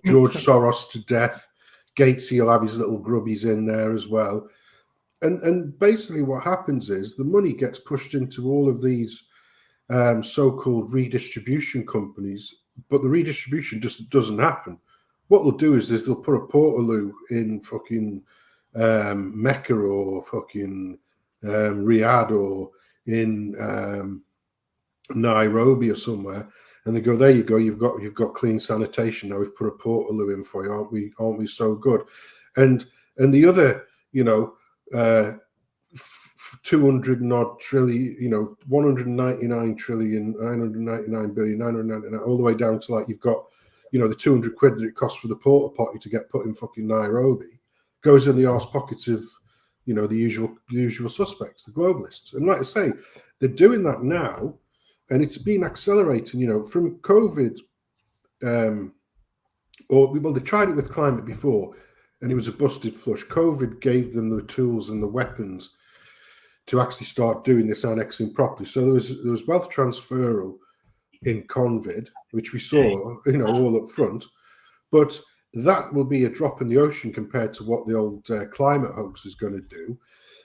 George Soros to death. Gatesy will have his little grubbies in there as well. And basically what happens is the money gets pushed into all of these so-called redistribution companies, but the redistribution just doesn't happen. What they'll do is they'll put a Portaloo in fucking Mecca or fucking Riyadh or in Nairobi or somewhere, and they go, there you go, you've got clean sanitation now. We've put a Portaloo in for you, aren't we so good? And the other, 200 and odd trillion, 199 trillion, 999 billion, 999, all the way down to you've got, the 200 quid that it costs for the porta potty to get put in fucking Nairobi goes in the arse pockets of, the usual suspects, the globalists. And like I say, they're doing that now, and it's been accelerating, from COVID. They tried it with climate before, and it was a busted flush. COVID gave them the tools and the weapons to actually start doing this annexing properly. So there was wealth transferal in COVID, which we saw, all up front. But that will be a drop in the ocean compared to what the old climate hoax is going to do.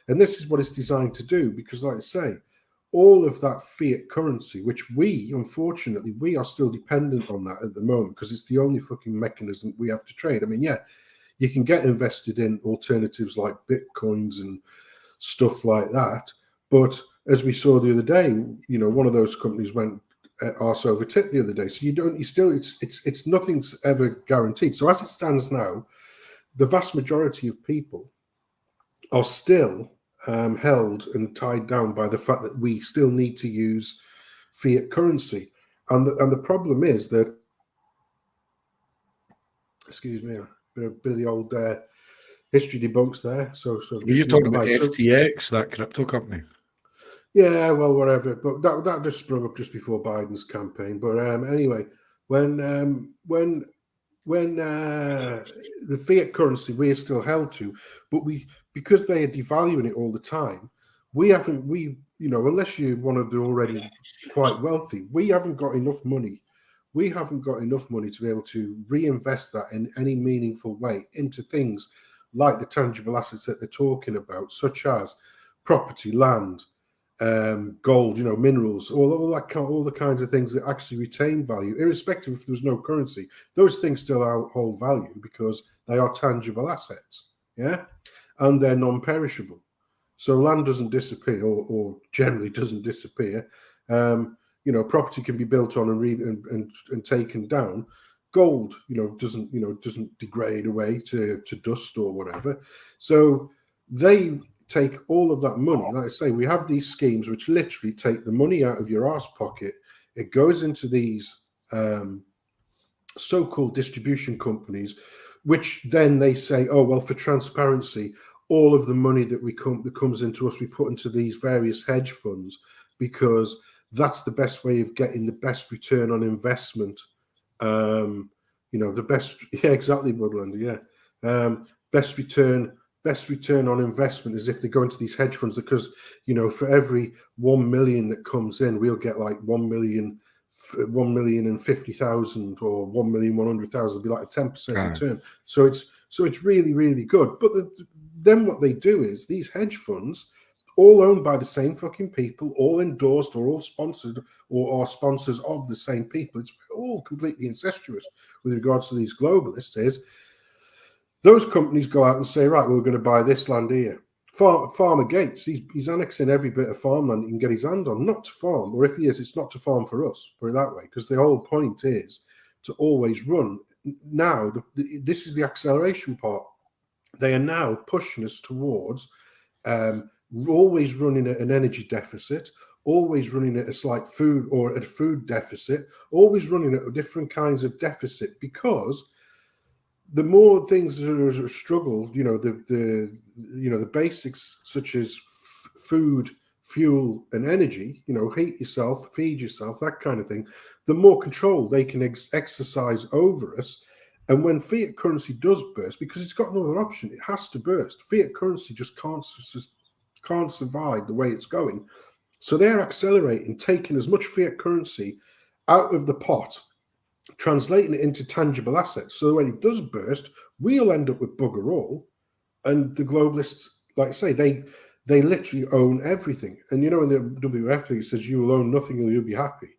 And this is what it's designed to do, because like I say, all of that fiat currency, which unfortunately, we are still dependent on that at the moment, because it's the only fucking mechanism we have to trade. I mean, you can get invested in alternatives like Bitcoins and stuff like that. But as we saw the other day, one of those companies went arse over tit the other day. So it's nothing's ever guaranteed. So as it stands now, the vast majority of people are still held and tied down by the fact that we still need to use fiat currency. And the problem is that, excuse me, a bit of the old history debunks there. So Were you just talking mute my about mic. FTX, that crypto company? Yeah, well, whatever. But that just sprung up just before Biden's campaign. But anyway, when the fiat currency we are still held to, but because they are devaluing it all the time, unless you're one of the already quite wealthy, we haven't got enough money. We haven't got enough money to be able to reinvest that in any meaningful way into things like the tangible assets that they're talking about, such as property, land, gold, minerals, all the kinds of things that actually retain value, irrespective if there's no currency. Those things still hold value because they are tangible assets, yeah, and they're non-perishable. So land doesn't disappear, or generally doesn't disappear. Property can be built on and taken down. Gold, doesn't degrade away to dust or whatever. So they take all of that money. Like I say, we have these schemes which literally take the money out of your arse pocket. It goes into these so-called distribution companies, which then they say, oh, well, for transparency, all of the money that comes into us, we put into these various hedge funds because that's the best way of getting the best return on investment. The best, yeah, exactly, Woodland, yeah. Best return on investment is if they go into these hedge funds, because for every 1 million that comes in, we'll get like 1,050,000 or 1,100,000, be like a 10% return. So it's really, really good. But then what they do is these hedge funds, all owned by the same fucking people, all endorsed or all sponsored or are sponsors of the same people. It's all completely incestuous with regards to these globalists. Is those companies go out and say, right, we're going to buy this land here. Farmer Gates, he's annexing every bit of farmland he can get his hand on, not to farm, or if he is, it's not to farm for us, put it that way, because the whole point is to always run. Now, this is the acceleration part. They are now pushing us towards always running at an energy deficit, always running at a slight food or at a food deficit, always running at different kinds of deficit, because the more things that are a struggle, the basics such as food, fuel, and energy, heat yourself, feed yourself, that kind of thing, the more control they can exercise over us. And when fiat currency does burst, because it's got no other option, it has to burst. Fiat currency just can't survive the way it's going. So they're accelerating, taking as much fiat currency out of the pot, translating it into tangible assets. So when it does burst, we'll end up with bugger all. And the globalists, like I say, they literally own everything. And in the WF thing, it says you will own nothing or you'll be happy.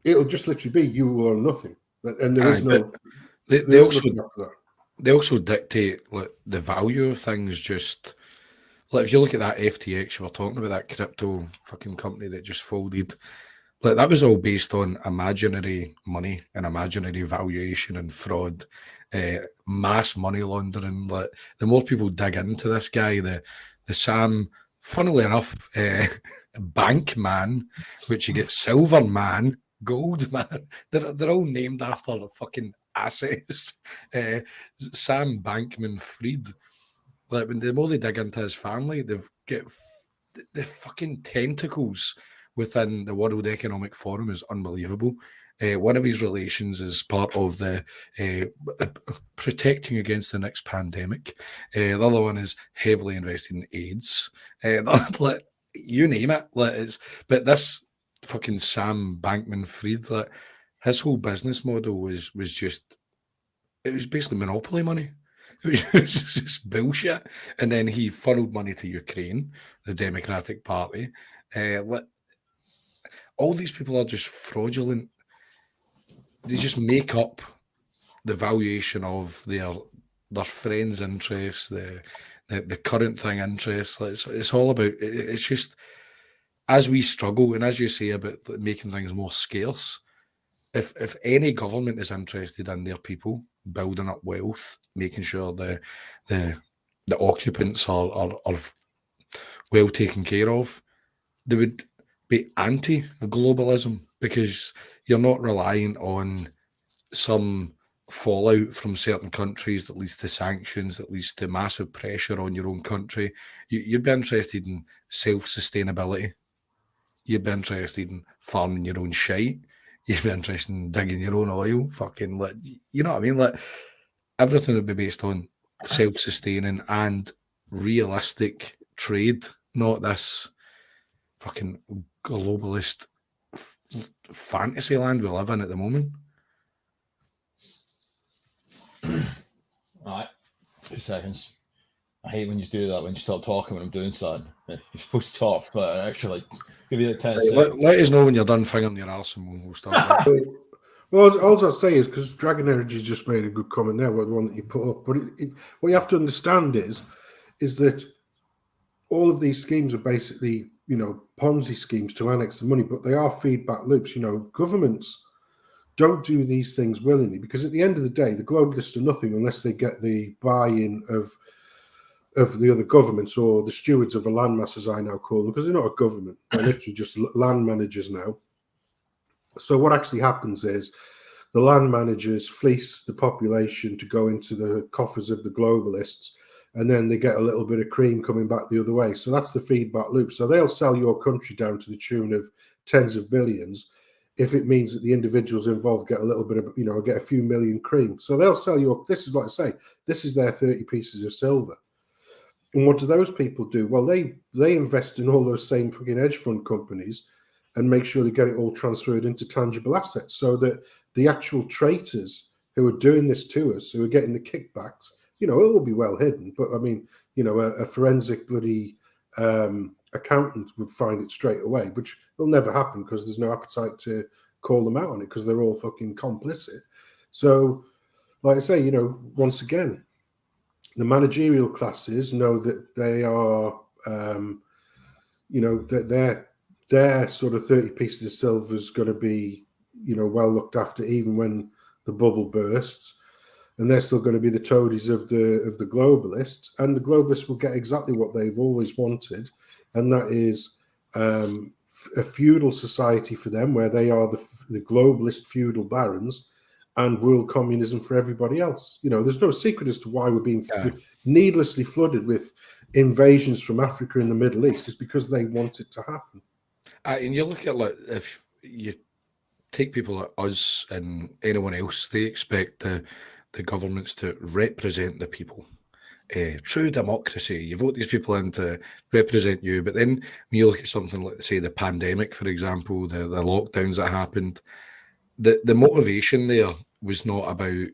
It'll just literally be you will own nothing. And there is no... They also dictate the value of things. Just like if you look at that FTX you were talking about, that crypto fucking company that just folded, that was all based on imaginary money and imaginary valuation and fraud, mass money laundering. The more people dig into this guy, the Sam, funnily enough, Bank Man, which you get Silver Man, Gold Man, they're all named after the fucking assets. Sam Bankman-Fried, when the more they dig into his family, they've got the fucking tentacles within the World Economic Forum is unbelievable. One of his relations is part of the protecting against the next pandemic. The other one is heavily invested in AIDS. You name it. But this fucking Sam Bankman-Fried, his whole business model was just, it was basically monopoly money. It was just bullshit. And then he funneled money to Ukraine, the Democratic Party. All these people are just fraudulent. They just make up the valuation of their friends' interests, the current thing interests. It's all about, it's just, as we struggle, and as you say about making things more scarce, if any government is interested in their people building up wealth, making sure the occupants are well taken care of, they would be anti-globalism, because you're not relying on some fallout from certain countries that leads to sanctions, that leads to massive pressure on your own country. You'd be interested in self-sustainability. You'd be interested in farming your own shite. You'd be interested in digging your own oil. Fucking, like, you know what I mean? Like, everything would be based on self-sustaining and realistic trade, not this fucking globalist fantasy land we live in at the moment. All right, 2 seconds. I hate when you do that, when you start talking when I'm doing something. You're supposed to talk, but actually, give you that 10 seconds. Let us know when you're done fingering your arse and we'll start. Well, all I'll say is, because Dragon Energy's just made a good comment there, the one that you put up. But what you have to understand is that all of these schemes are basically, Ponzi schemes to annex the money, but they are feedback loops. Governments don't do these things willingly, because at the end of the day, the globalists are nothing unless they get the buy-in of the other governments, or the stewards of a landmass, as I now call them, because they're not a government. They're literally just land managers now. So what actually happens is the land managers fleece the population to go into the coffers of the globalists, and then they get a little bit of cream coming back the other way. So that's the feedback loop. So they'll sell your country down to the tune of tens of billions if it means that the individuals involved get a little bit of, get a few million cream. So they'll sell you, this is like I say, this is their 30 pieces of silver. And what do those people do? Well, they invest in all those same fucking hedge fund companies and make sure they get it all transferred into tangible assets, so that the actual traitors who are doing this to us, who are getting the kickbacks, it will be well hidden. But I mean, a forensic bloody accountant would find it straight away, which will never happen because there's no appetite to call them out on it, because they're all fucking complicit. So, like I say, once again, the managerial classes know that they are, that their sort of 30 pieces of silver is going to be, well looked after, even when the bubble bursts. And they're still going to be the toadies of the globalists, and the globalists will get exactly what they've always wanted, and that is a feudal society for them, where they are the globalist feudal barons, and world communism for everybody else. There's no secret as to why we're being needlessly flooded with invasions from Africa and the Middle East. It's because they want it to happen. And you look at, like, if you take people like us and anyone else, they expect the governments to represent the people. True democracy. You vote these people in to represent you. But then when you look at something like, say, the pandemic, for example, the lockdowns that happened, the motivation there was not about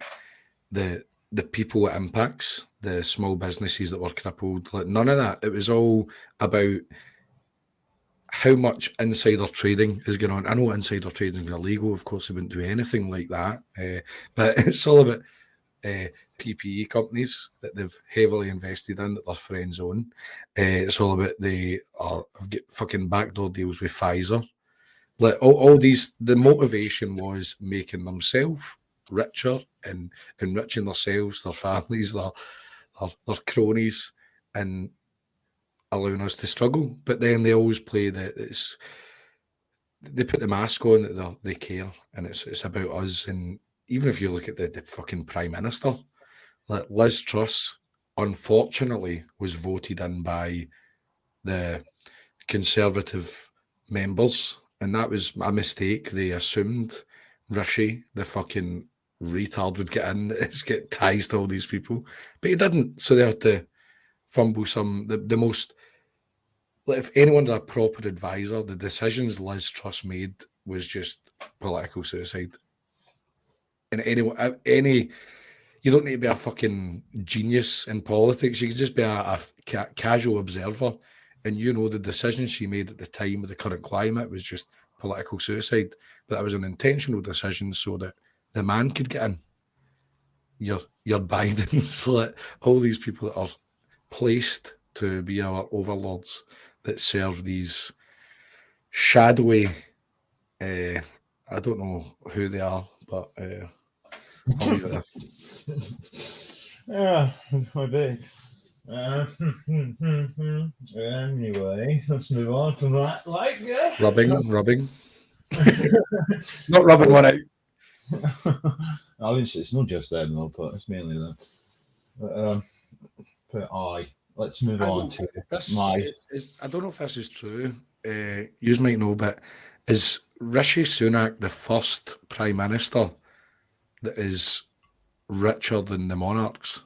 the people it impacts, the small businesses that were crippled. Like, none of that. It was all about how much insider trading is going on. I know insider trading is illegal. Of course, they wouldn't do anything like that. But it's all about PPE companies that they've heavily invested in, that their friends own. It's all about have got fucking backdoor deals with Pfizer. Like, all these, the motivation was making themselves richer and enriching themselves, their families, their cronies, and allowing us to struggle. But then they always play that they put the mask on that they care, and it's about us. And even if you look at the fucking Prime Minister, like Liz Truss, unfortunately, was voted in by the Conservative members, and that was a mistake. They assumed Rishi, the fucking retard, would get in, get ties to all these people, but he didn't. So they had to fumble the most. Like, if anyone had a proper advisor, the decisions Liz Truss made was just political suicide. And you don't need to be a fucking genius in politics. You can just be a casual observer, and the decisions she made at the time of the current climate was just political suicide. But that was an intentional decision so that the man could get in. Your Bidens, like, all these people that are placed to be our overlords, that serve these shadowy, I don't know who they are, but I'll leave it there. Yeah, maybe. Anyway, let's move on from that. Rubbing. Not rubbing one out. I mean, it's not just them though, but it's mainly them. But aye, let's move on to my. I don't know if this is true. You might know, but is Rishi Sunak the first Prime Minister that is richer than the monarchs?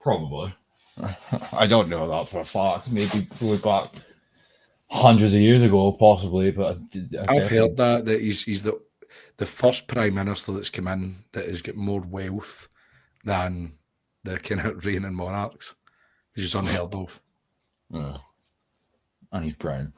Probably. I don't know that for a fact. Maybe way back hundreds of years ago, possibly. But I've heard that he's the first Prime Minister that's come in that has got more wealth than the kind of reigning monarchs, which is unheard of. And he's brown.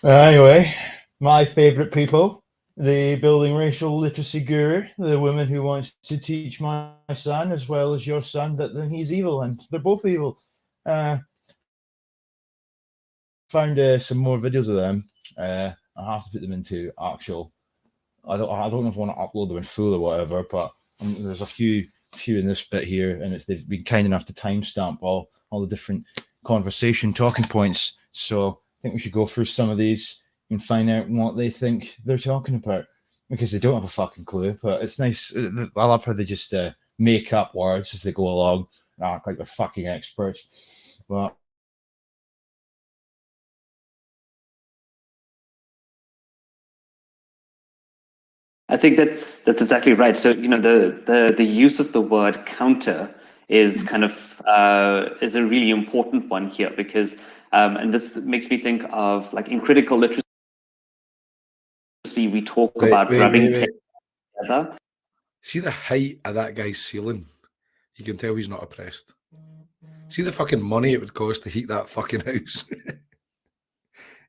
Anyway, my favourite people, the building racial literacy guru, the woman who wants to teach my son as well as your son that he's evil, and they're both evil. Found some more videos of them. I have to put them into actual. I don't know if I want to upload them in full or whatever, but there's a few in this bit here, and they've been kind enough to timestamp all the different conversation talking points. So I think we should go through some of these and find out what they think they're talking about, because they don't have a fucking clue. But it's nice. I love how they just make up words as they go along, act like they're fucking experts. But I think that's exactly right. So the use of the word counter is kind of is a really important one here, because and this makes me think of, like, in critical literacy we talk about rubbing text together. See the height of that guy's ceiling? You can tell he's not oppressed. See the fucking money it would cost to heat that fucking house.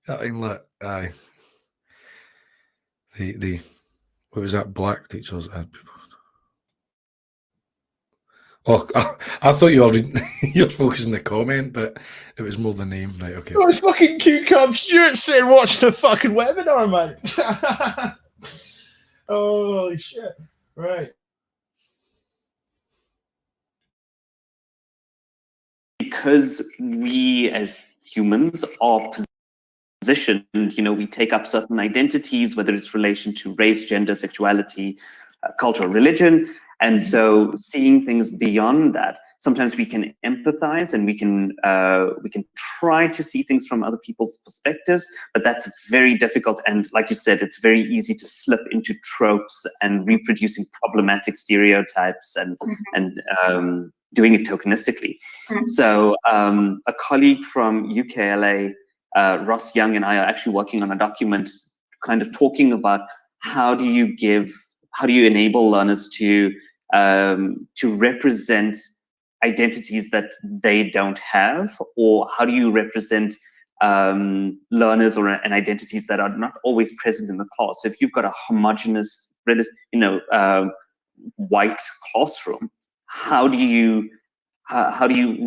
I mean, like, aye. The what was that black teachers had people? Oh, I thought you were you're focusing the comment, but it was more the name, right? Okay. Oh, it's fucking Q-Cub Stuart saying, "Watch the fucking webinar, man." Holy shit! Right. Because we as humans are positioned, we take up certain identities, whether it's relation to race, gender, sexuality, culture, religion. And so seeing things beyond that, sometimes we can empathize and we can try to see things from other people's perspectives, but that's very difficult. And like you said, it's very easy to slip into tropes and reproducing problematic stereotypes and doing it tokenistically. So a colleague from UKLA, Ross Young, and I are actually working on a document kind of talking about how do you enable learners to represent identities that they don't have, or how do you represent learners and identities that are not always present in the class. So if you've got a homogeneous, white classroom, how do you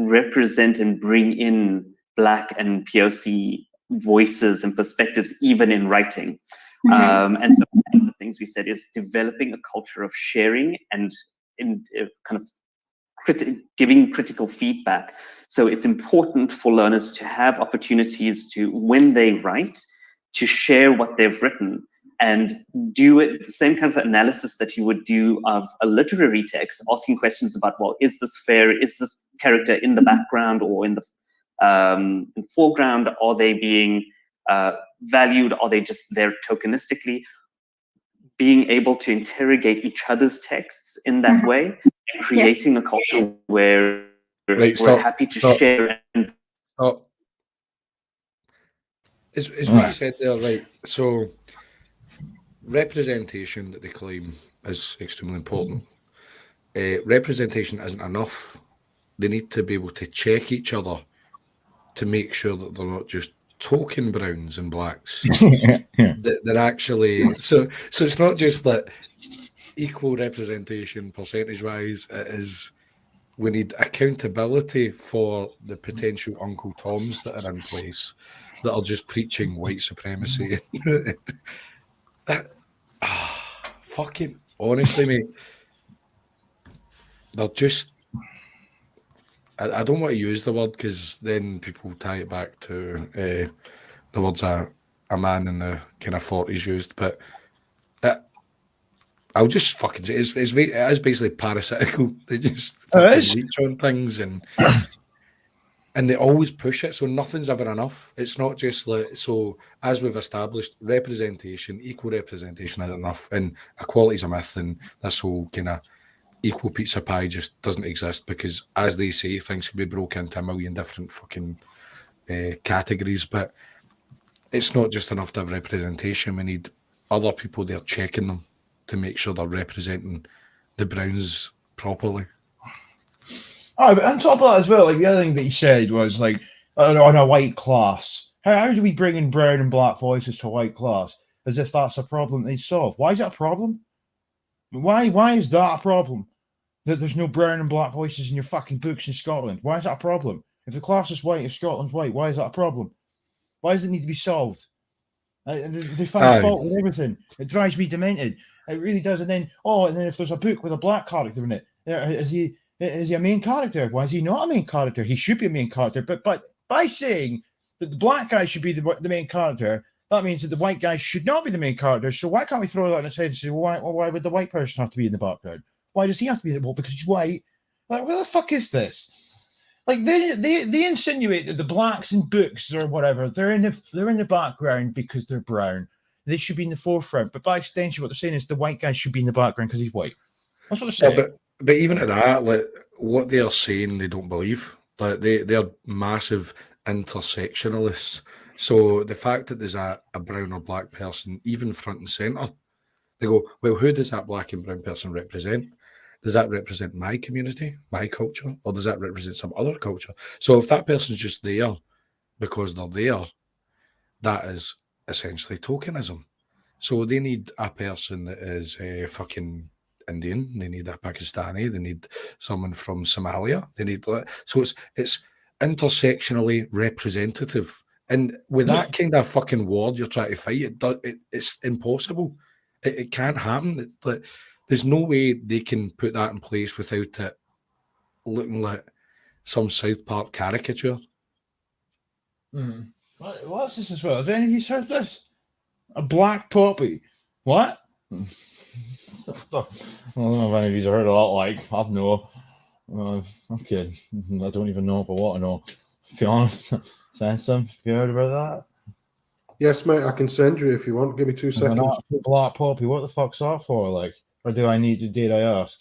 represent and bring in Black and POC voices and perspectives, even in writing? And so one of the things we said is developing a culture of sharing and kind of giving critical feedback. So it's important for learners to have opportunities to, when they write, to share what they've written and do it the same kind of analysis that you would do of a literary text, asking questions about, well, is this fair? Is this character in the background or in the foreground? Are they being valued? Are they just there tokenistically? Being able to interrogate each other's texts in that way, and creating a culture where we're happy to share. And Is what you said there, right? So representation that they claim is extremely important. Representation isn't enough. They need to be able to check each other to make sure that they're not just token browns and blacks. They're actually so it's not just that equal representation percentage wise. It is, we need accountability for the potential Uncle Toms that are in place that are just preaching white supremacy. Fucking honestly, mate, they're just. I don't want to use the word because then people tie it back to the words a man in the kind of 40s used, but I'll just fucking say it is basically parasitical. They just fucking leech on things and they always push it, so nothing's ever enough. It's not just like, so as we've established, representation, equal representation isn't enough, and equality's a myth, and this whole kind of equal pizza pie just doesn't exist because, as they say, things can be broken into a million different fucking categories, but it's not just enough to have representation. We need other people there checking them to make sure they're representing the Browns properly. Oh, but on top of that as well, like the other thing that he said was like on a white class. How do we bring in brown and black voices to a white class as if that's a problem they solve? Why is that a problem? Why is that a problem? That there's no brown and black voices in your fucking books in Scotland. Why is that a problem? If the class is white, if Scotland's white, why is that a problem? Why does it need to be solved? They find fault with everything. It drives me demented. It really does. And then if there's a book with a black character in it, is he a main character? Why is he not a main character? He should be a main character. But by saying that the black guy should be the main character, that means that the white guy should not be the main character. So why can't we throw that in his head and say, why would the white person have to be in the background? Why does he have to be in the because he's white? Like, what the fuck is this? Like they insinuate that the blacks in books or whatever, they're in the background because they're brown. They should be in the forefront. But by extension, what they're saying is the white guy should be in the background because he's white. That's what they're saying. But even at that, like what they are saying, they don't believe. Like they're massive intersectionalists. So the fact that there's a brown or black person, even front and centre, they go, well, who does that black and brown person represent? Does that represent my community, my culture, or does that represent some other culture? So if that person's just there because they're there, that is essentially tokenism. So they need a person that is fucking Indian. They need a Pakistani. They need someone from Somalia. They need so it's intersectionally representative. And with that kind of fucking word you're trying to fight, it's impossible. It can't happen. It's like there's no way they can put that in place without it looking like some South Park caricature. What's this as well? Has any of you heard this? A black poppy. What? I don't know if any of you have heard of that. Like, I've no. I'm kidding. I don't even know if I want to know. To be honest, Sansom, have you heard about that? Yes, mate. I can send you if you want. Give me 2 seconds. Black poppy. What the fuck's that for? Like, or do I need to? Did I ask?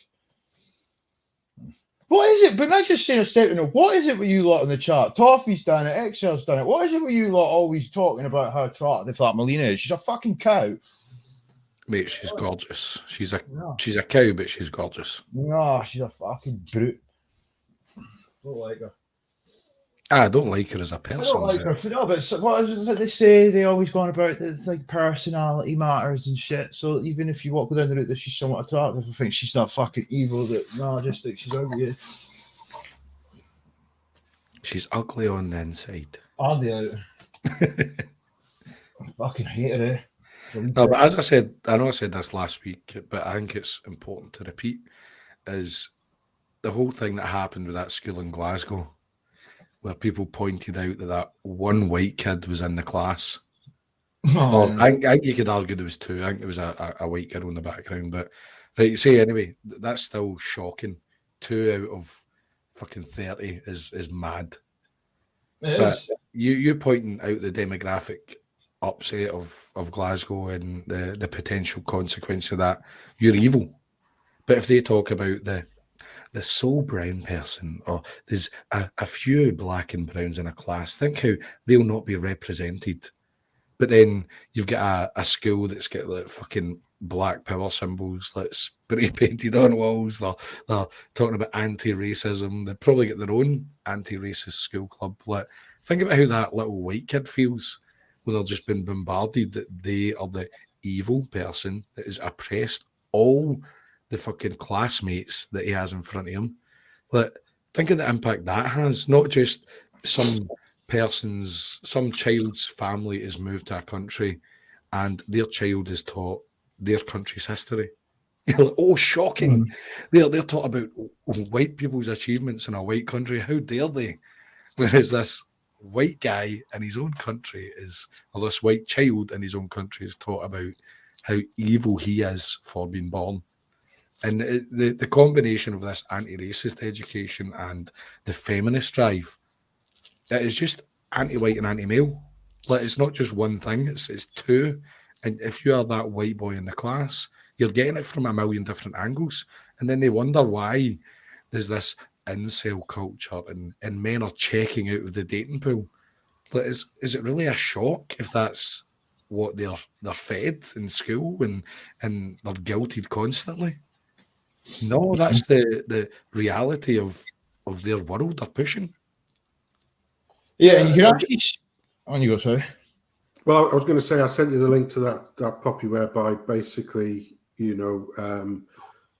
What is it? But not just saying a statement. What is it with you lot in the chat? Toffee's done it. Excel's done it. What is it with you lot always talking about how attractive that Melina is? She's a fucking cow. Mate, she's gorgeous. She's a cow, but she's gorgeous. No, she's a fucking brute. Don't like her. I don't like her as a person. I don't like her. No, but what is it they say? They always go on about this, like personality matters and shit. So even if you walk down the route that she's somewhat attractive, I think she's not fucking evil. I just think she's ugly. She's ugly on the inside. On the out. I fucking hate her. Eh? No, but as I said, I know I said this last week, but I think it's important to repeat, is the whole thing that happened with that school in Glasgow, where people pointed out that one white kid was in the class. I think you could argue there was two. I think there was a white girl in the background, but right, say anyway, that's still shocking. 2 out of fucking 30 is mad. But you pointing out the demographic upset of Glasgow and the potential consequence of that, you're evil. But if they talk about the sole brown person, or there's a few black and browns in a class, think how they'll not be represented. But then you've got a school that's got like fucking black power symbols like spray painted on walls. They're talking about anti-racism. They probably get their own anti-racist school club. Like, think about how that little white kid feels when they're just been bombarded that they are the evil person that has oppressed all the fucking classmates that he has in front of him. Like, think of the impact that has. Not just some child's family is moved to a country and their child is taught their country's history. You're like, oh, shocking. They're talking about white people's achievements in a white country. How dare they? Whereas this white guy in his own country or this white child in his own country is taught about how evil he is for being born. And the combination of this anti-racist education and the feminist drive, it is just anti-white and anti-male. Like, it's not just one thing, it's two. And if you are that white boy in the class, you're getting it from a million different angles. And then they wonder why there's this incel culture and men are checking out of the dating pool. Like, is it really a shock if that's what they're fed in school and they're guilted constantly? No, that's the reality of their world they're pushing. Yeah, and you can actually. On you go, sorry. Well, I was going to say I sent you the link to that poppy whereby basically,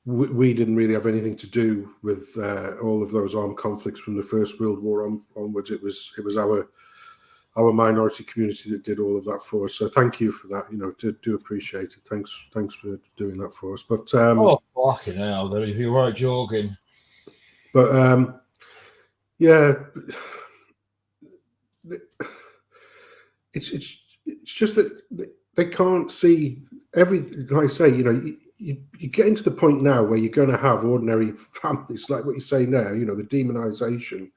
we didn't really have anything to do with all of those armed conflicts from the First World War onwards. It was our minority community that did all of that for us. So thank you for that. Do appreciate it. Thanks for doing that for us. But oh, fucking hell! You weren't joking. But yeah, it's just that they can't see everything. Like I say, you get into the point now where you're going to have ordinary families, like what you're saying there. The demonization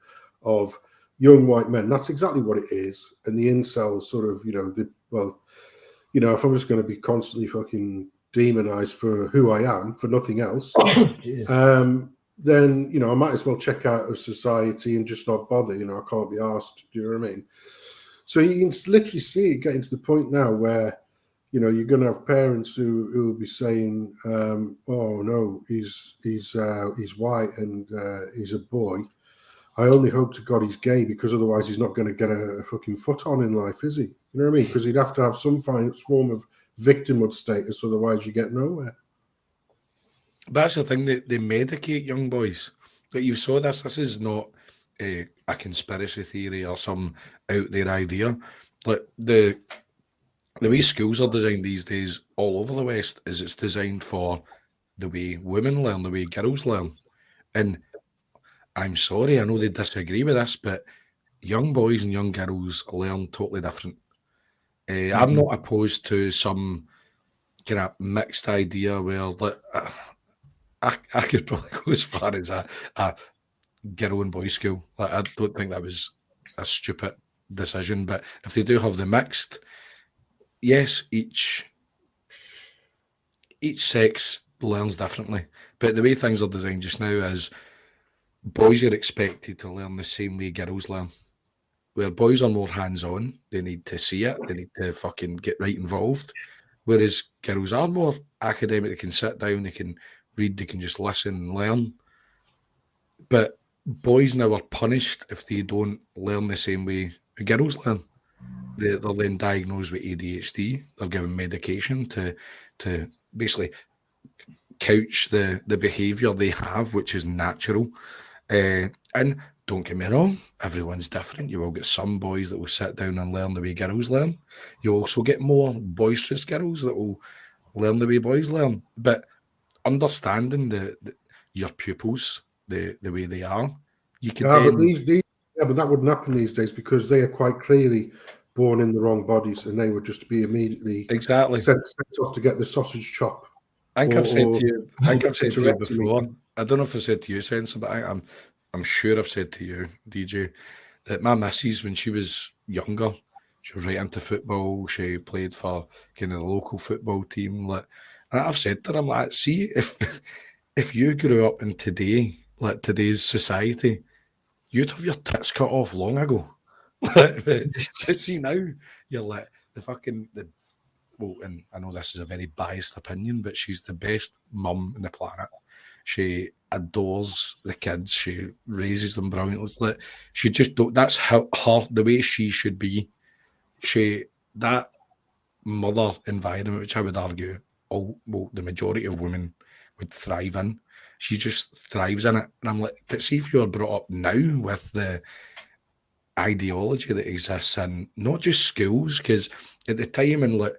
of young white men. That's exactly what it is. And the incel sort of, if I'm just going to be constantly fucking demonized for who I am, for nothing else, then, I might as well check out of society and just not bother. I can't be asked. Do you know what I mean? So you can literally see it getting to the point now where, you're going to have parents who will be saying, "Oh no, he's white and he's a boy. I only hope to God he's gay because otherwise he's not going to get a fucking foot on in life, is he?" You know what I mean? Because he'd have to have some form of victimhood status, otherwise you get nowhere. That's the thing, they medicate young boys. But you saw this. This is not a conspiracy theory or some out there idea. Like the way schools are designed these days all over the West is it's designed for the way women learn, the way girls learn. And I'm sorry, I know they disagree with this, but young boys and young girls learn totally different. I'm not opposed to some kind of mixed idea where I could probably go as far as a girl and boy school. Like, I don't think that was a stupid decision, but if they do have the mixed, yes, each sex learns differently. But the way things are designed just now is boys are expected to learn the same way girls learn. Where boys are more hands-on, they need to see it, they need to fucking get right involved. Whereas girls are more academic, they can sit down, they can read, they can just listen and learn. But boys now are punished if they don't learn the same way girls learn. They're then diagnosed with ADHD. They're given medication to basically couch the behaviour they have, which is natural. And don't get me wrong, everyone's different. You will get some boys that will sit down and learn the way girls learn. You also get more boisterous girls that will learn the way boys learn. But understanding your pupils, the way they are, you could but that wouldn't happen these days because they are quite clearly born in the wrong bodies and they would just be immediately sent off to get the sausage chop. I think I've said to you before. I don't know if I said to you, Sensor, but I'm sure I've said to you, DJ, that my missus, when she was younger, she was right into football. She played for kind of the local football team. And I've said to her, I'm like, see, if you grew up in today's society, you'd have your tits cut off long ago. But see now, you're like and I know this is a very biased opinion, but she's the best mum on the planet. She adores the kids. She raises them brilliantly. She just that's how the way she should be. That mother environment, which I would argue the majority of women would thrive in. She just thrives in it. And I'm like, but see if you're brought up now with the ideology that exists in not just schools, because at the time, and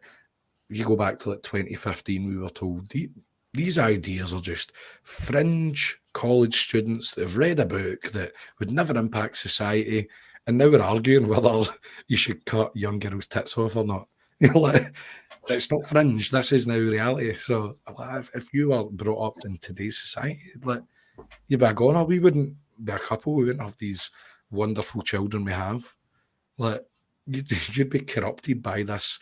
you go back to 2015, we were told these ideas are just fringe college students that have read a book that would never impact society, and now we're arguing whether you should cut young girls' tits off or not. It's not fringe. This is now reality. So if you were brought up in today's society, you'd be a goner. We wouldn't be a couple. We wouldn't have these wonderful children we have. You'd be corrupted by this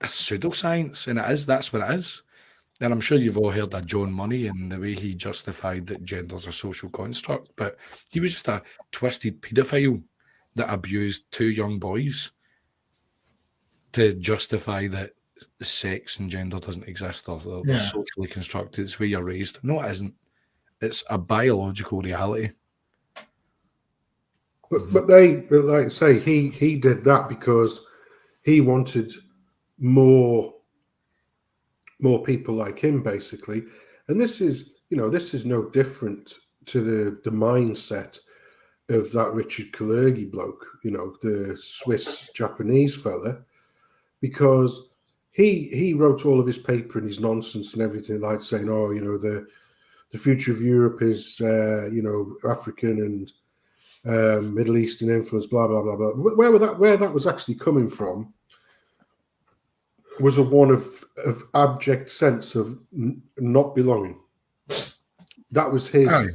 pseudoscience, and that's what it is. And I'm sure you've all heard of John Money and the way he justified that gender's a social construct, but he was just a twisted paedophile that abused 2 young boys to justify that sex and gender doesn't exist, or they're socially constructed. It's where you're raised. No, it isn't. It's a biological reality. But like I say, he did that because he wanted more people like him, basically. And this is no different to the mindset of that Richard Kalergi bloke, the Swiss Japanese fella, because he wrote all of his paper and his nonsense and everything, like saying, the future of Europe is African and Middle Eastern influence, blah blah blah blah. Where that was actually coming from was a one of abject sense of not belonging. That was his. Aye.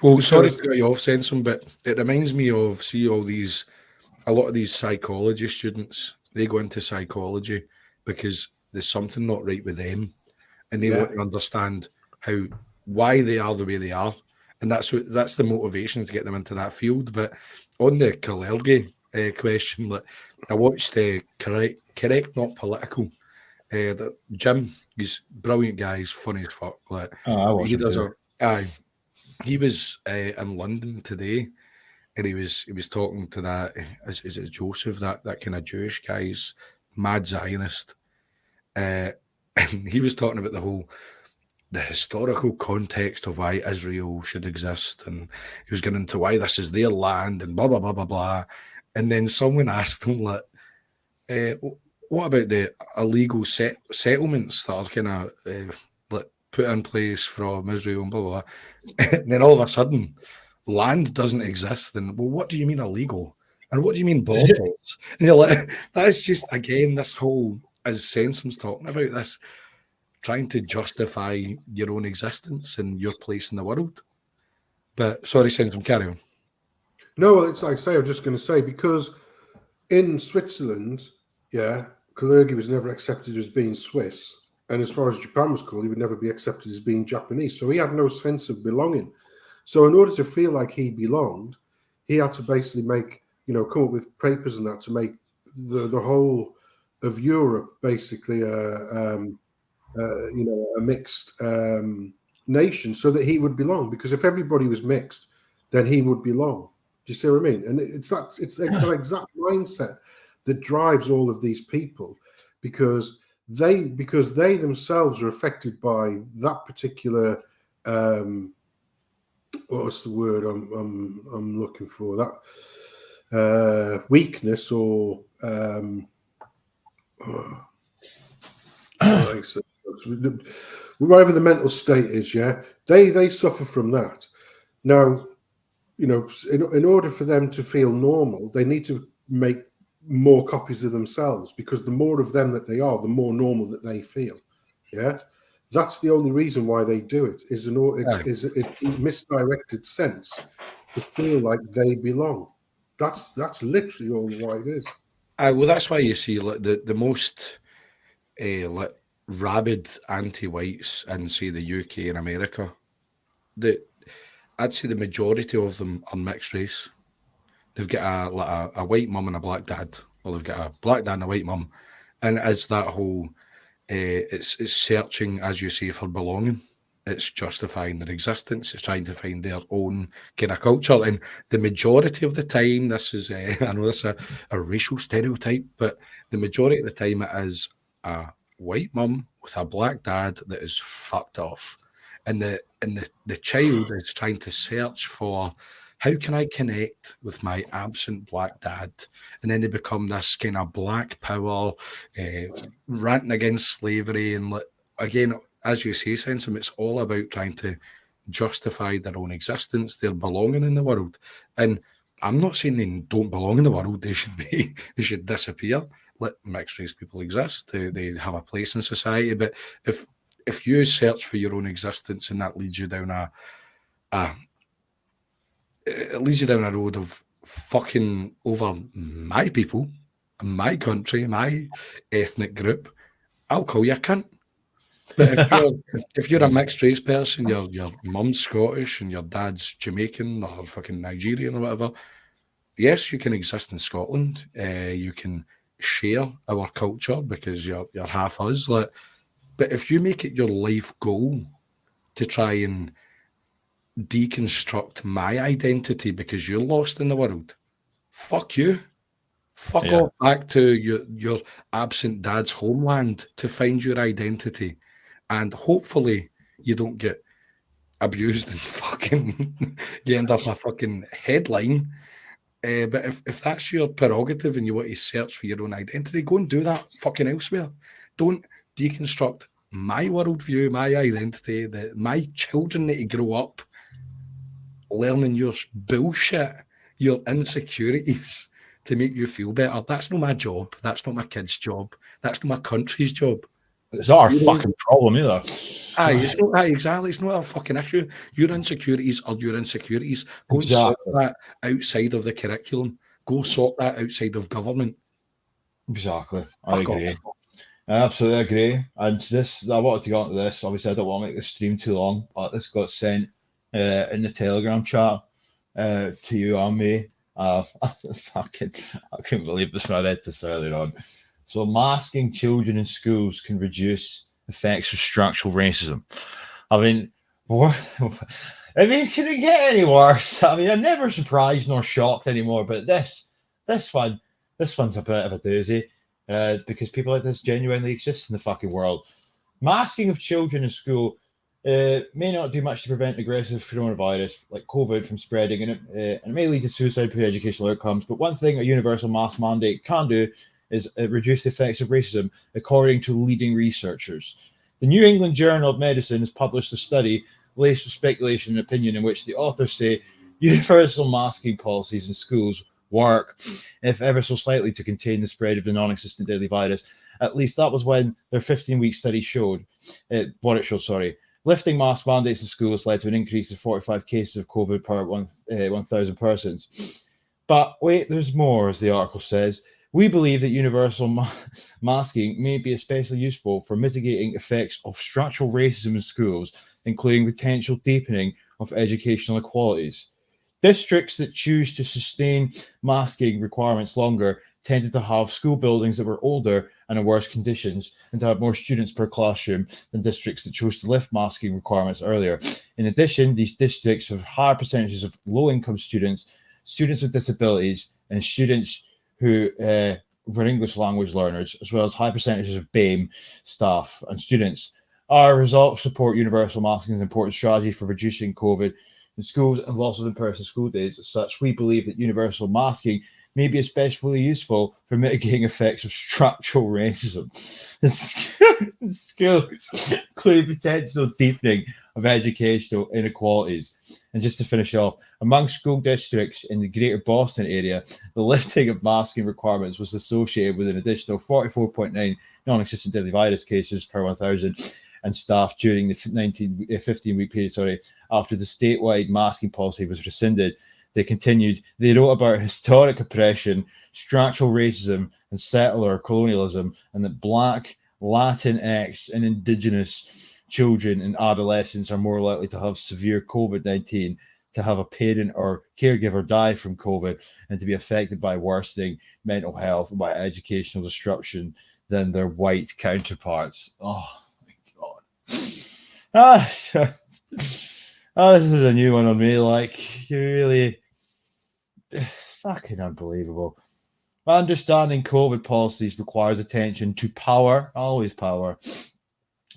Well, sorry to cut you off, Sensen, but it reminds me of a lot of these psychology students. They go into psychology because there's something not right with them, and they want to understand why they are the way they are, and that's the motivation to get them into that field. But on the Kalergi question, I watched Correct Not Political. Jim, he's a brilliant guy. He's funny as fuck. I watched he him does too. He was in London today, and he was talking to that. Is it Joseph, that kind of Jewish guy? He's mad Zionist, and he was talking about the historical context of why Israel should exist, and he was getting into why this is their land and blah blah blah blah blah. And then someone asked him, what about the illegal settlements that are kind of put in place from Israel and blah blah blah? And then all of a sudden, land doesn't exist. And well, what do you mean illegal? And what do you mean borders? And you're like, that's just again this whole, as Sensen's talking about, this trying to justify your own existence and your place in the world. But sorry, Sensen, carry on. No, well, it's like I say, I'm just going to say, because in Switzerland, Kalergi was never accepted as being Swiss. And as far as Japan was called, he would never be accepted as being Japanese. So he had no sense of belonging. So in order to feel like he belonged, he had to basically come up with papers and that to make the whole of Europe basically a mixed nation, so that he would belong. Because if everybody was mixed, then he would belong. Do you see what I mean? And it's that exact mindset that drives all of these people, because they themselves are affected by that particular what's the word I'm looking for, that weakness or whatever the mental state is. They suffer from that. Now, in order for them to feel normal, they need to make more copies of themselves, because the more of them that they are, the more normal that they feel. That's the only reason why they do it, is a misdirected sense to feel like they belong. That's literally all why it is. Well, that's why you see the most rabid anti-whites in, say, the UK and America. I'd say the majority of them are mixed race. They've got a white mum and a black dad, or they've got a black dad and a white mum, and it's that whole it's searching, as you say, for belonging. It's justifying their existence. It's trying to find their own kind of culture, and the majority of the time, this is I know this is a racial stereotype, but the majority of the time it is a white mum with a black dad that is fucked off, and the child is trying to search for, how can I connect with my absent black dad? And then they become this kind of black power, ranting against slavery and again, as you say, Sensum, it's all about trying to justify their own existence, their belonging in the world. And I'm not saying they don't belong in the world. They should disappear. Let mixed race people exist. They have a place in society. But if you search for your own existence and that leads you down it leads you down a road of fucking over my people, my country, my ethnic group, I'll call you a cunt. But if you're a mixed race person, your mum's Scottish and your dad's Jamaican or fucking Nigerian or whatever, yes, you can exist in Scotland. You can share our culture because you're half us. Like, but if you make it your life goal to try and deconstruct my identity because you're lost in the world, fuck you. Fuck off back to your absent dad's homeland to find your identity. And hopefully you don't get abused and fucking you end up a fucking headline. But if that's your prerogative and you want to search for your own identity, go and do that fucking elsewhere. Don't deconstruct my worldview, my identity, that my children need to grow up learning your bullshit, your insecurities to make you feel better. That's not my job. That's not my kid's job. That's not my country's job. It's not our fucking problem either. It's not, exactly. It's not a fucking issue. Your insecurities are your insecurities. Go and sort that outside of the curriculum. Go sort that outside of government. Exactly. I agree. I absolutely agree. And this, I wanted to go into this. Obviously, I don't want to make this stream too long, but this got sent in the Telegram chat to you and me. I couldn't believe this when I read this earlier on. So, masking children in schools can reduce effects of structural racism. I mean, what? I mean, can it get any worse? I mean, I'm never surprised nor shocked anymore. But this one's a bit of a doozy. Because people like this genuinely exist in the fucking world. Masking of children in school may not do much to prevent aggressive coronavirus like COVID from spreading, and it may lead to suicide pre-educational outcomes. But one thing a universal mask mandate can do is reduce the effects of racism, according to leading researchers. The New England Journal of Medicine has published a study laced with speculation and opinion in which the authors say universal masking policies in schools work, if ever so slightly, to contain the spread of the non-existent deadly virus. At least that was when their 15-week study showed. Lifting mask mandates in schools led to an increase of 45 cases of COVID per 1,000 persons. But wait, there's more, as the article says. We believe that universal masking may be especially useful for mitigating effects of structural racism in schools, including potential deepening of educational inequalities. Districts that choose to sustain masking requirements longer tended to have school buildings that were older and in worse conditions and to have more students per classroom than districts that chose to lift masking requirements earlier. In addition, these districts have higher percentages of low-income students, students with disabilities, and students who were English language learners, as well as high percentages of BAME staff and students. Our results support universal masking as an important strategy for reducing COVID in schools and loss of in-person school days. As such, we believe that universal masking may be especially useful for mitigating effects of structural racism in schools, including potential deepening of educational inequalities. And just to finish off, among school districts in the Greater Boston area, the lifting of masking requirements was associated with an additional 44.9 non-existent deadly virus cases per 1,000 and staff during the 15-week period, after the statewide masking policy was rescinded. They continued, they wrote about historic oppression, structural racism, and settler colonialism, and that Black, Latinx, and Indigenous children and adolescents are more likely to have severe COVID-19, to have a parent or caregiver die from COVID, and to be affected by worsening mental health and by educational disruption than their white counterparts. Oh, my God. This is a new one on me. Like, you really... fucking unbelievable. Understanding COVID policies requires attention to power, always power,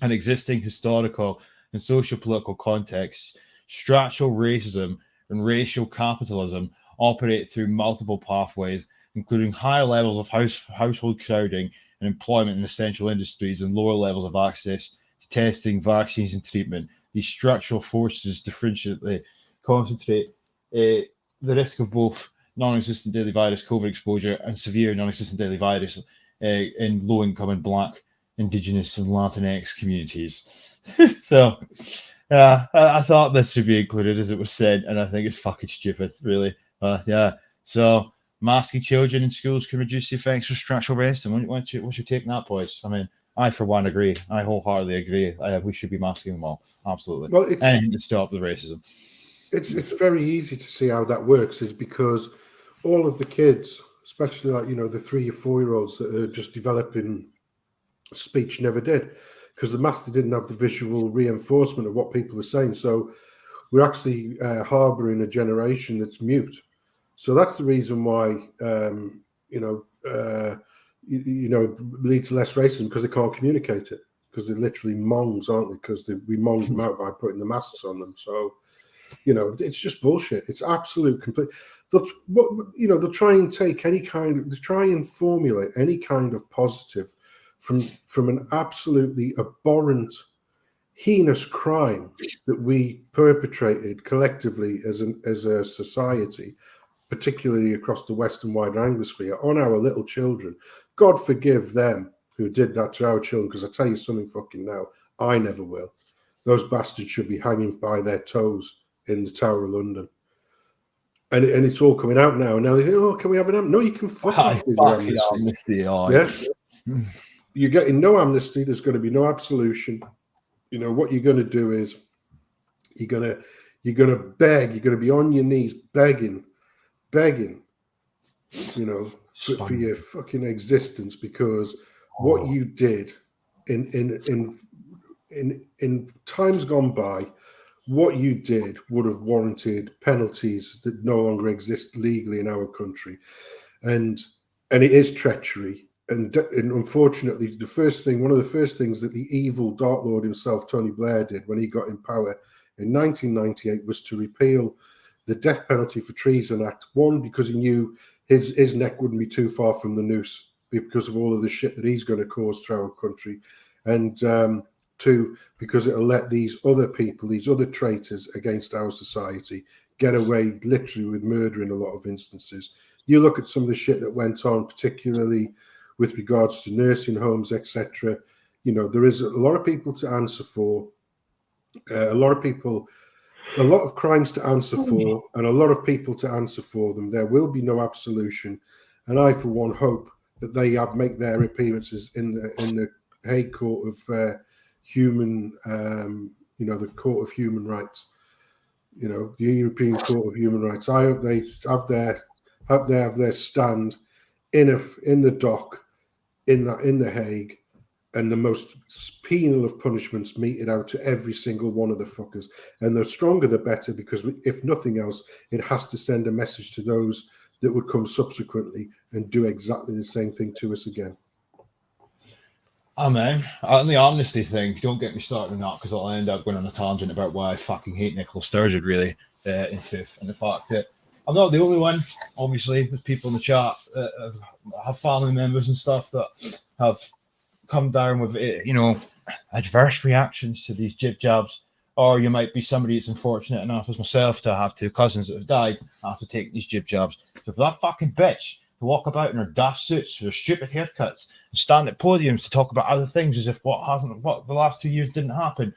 and existing historical and social-political contexts. Structural racism and racial capitalism operate through multiple pathways, including higher levels of household crowding and employment in essential industries and lower levels of access to testing, vaccines, and treatment. These structural forces differentially concentrate the risk of both non-existent daily virus COVID exposure and severe non-existent daily virus in low-income and Black, Indigenous, and Latinx communities. So I thought this should be included, as it was said, and I think it's fucking stupid, really. Yeah. So masking children in schools can reduce the effects of structural racism. What's your take on that, boys? I mean, I, for one, agree. I wholeheartedly agree. We should be masking them all. Absolutely. Well, anything to stop the racism. It's very easy to see how that works, is because all of the kids, especially like, the 3 or 4 year olds that are just developing speech, never did, because the master didn't have the visual reinforcement of what people were saying. So we're actually harboring a generation that's mute. So that's the reason why lead to less racism, because they can't communicate it, because they're literally mongs, aren't they? Because we monged them out by putting the masks on them. So it's just bullshit. It's absolute complete. They'll try and take any kind of, they try and formulate any kind of positive from an absolutely abhorrent, heinous crime that we perpetrated collectively as a society, particularly across the Western wider Anglosphere, on our little children. God forgive them who did that to our children, because I tell you something fucking now, I never will. Those bastards should be hanging by their toes in the Tower of London. And it's all coming out now. And now they go, can we have an amnesty? No, you can fuck off with your amnesty. Yeah? You're getting no amnesty. There's going to be no absolution. What you're going to do is you're going to beg. You're going to be on your knees begging, for your fucking existence, because what you did in times gone by, what you did would have warranted penalties that no longer exist legally in our country, and it is treachery. And unfortunately, one of the first things that the evil Dark Lord himself, Tony Blair, did when he got in power in 1998 was to repeal the Death Penalty for Treason Act. One, because he knew his neck wouldn't be too far from the noose because of all of the shit that he's going to cause to our country, and two, because it'll let these other people, these other traitors against our society, get away literally with murder in a lot of instances. You look at some of the shit that went on, particularly with regards to nursing homes, etc. There is a lot of people to answer for, a lot of crimes to answer for, and a lot of people to answer for them. There will be no absolution, and I, for one, hope that they make their appearances in the Hague Court of Human, the Court of Human Rights, the European Court of Human Rights. I hope they have their stand in the dock in the Hague, and the most penal of punishments meted out to every single one of the fuckers. And the stronger the better, because if nothing else, it has to send a message to those that would come subsequently and do exactly the same thing to us again. Man, on the amnesty thing, don't get me started on that, because I'll end up going on a tangent about why I fucking hate Nicola Sturgeon, really, in truth, and the fact that I'm not the only one. Obviously, there's people in the chat that have family members and stuff that have come down with, adverse reactions to these jib jabs. Or you might be somebody that's unfortunate enough, as myself, to have 2 cousins that have died after taking these jib jabs. So for that fucking bitch to walk about in her daft suits with her stupid haircuts and stand at podiums to talk about other things as if what the last 2 years didn't happen.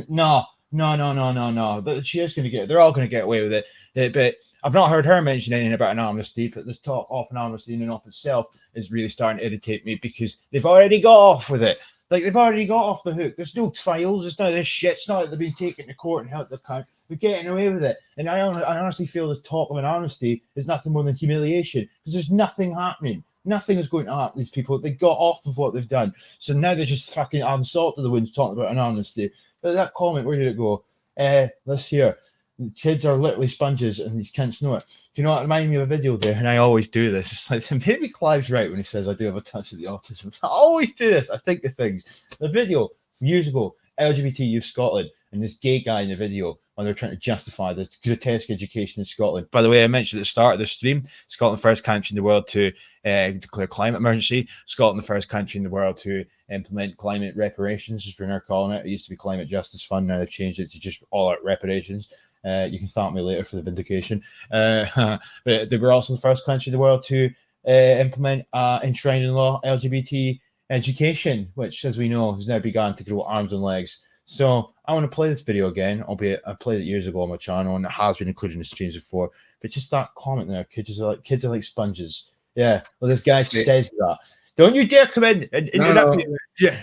No. She is going to get. They're all going to get away with it. But I've not heard her mention anything about an amnesty. But this talk off an amnesty in and of itself is really starting to irritate me, because they've already got off with it. Like, they've already got off the hook. There's no trials. There's none of this shit. It's not like they've been taken to court and held to account. We're getting away with it. And I honestly feel this talk of an amnesty is nothing more than humiliation, because there's nothing happening. Nothing is going to happen to these people. They got off of what they've done. So now they're just fucking adding salt to the wound talking about an amnesty. But that comment, where did it go? This here. The kids are literally sponges and these cunts know it. You know what? It reminded me of a video there, and I always do this. It's like, maybe Clive's right when he says I do have a touch of the autism. I always do this. I think of things. The video years ago, LGBT Youth Scotland, and this gay guy in the video, when they're trying to justify this grotesque education in Scotland. By the way, I mentioned at the start of the stream, Scotland, the first country in the world to declare climate emergency. Scotland, the first country in the world to implement climate reparations, as we're now calling it. It used to be Climate Justice Fund, now they've changed it to just all-out reparations. You can thank me later for the vindication. But they were also the first country in the world to implement enshrined in law LGBT education, which, as we know, has now begun to grow arms and legs. So I want to play this video again, albeit I played it years ago on my channel, and it has been included in the streams before. But just that comment there, kids are like sponges. Yeah, well, this guy says that. Don't you dare come in and yeah.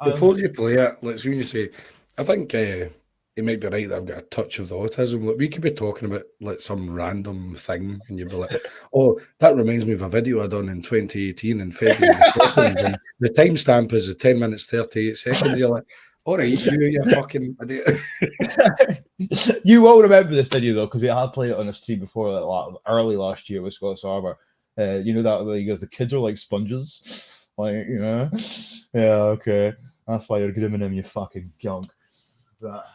Before you play it, let's really say, I think it might be right that I've got a touch of the autism. Like, we could be talking about like some random thing, and you'd be like, "Oh, that reminds me of a video I done in 2018 in February the 2nd, and the timestamp is 10 minutes 38 seconds." You're like, "All right, you fucking idiot." You will remember this video though, because we had played it on a stream before, like early last year with Scott Sarber. You know that he goes, "The kids are like sponges," like, you know. Yeah, okay, that's why you're grooming him, you fucking gunk. But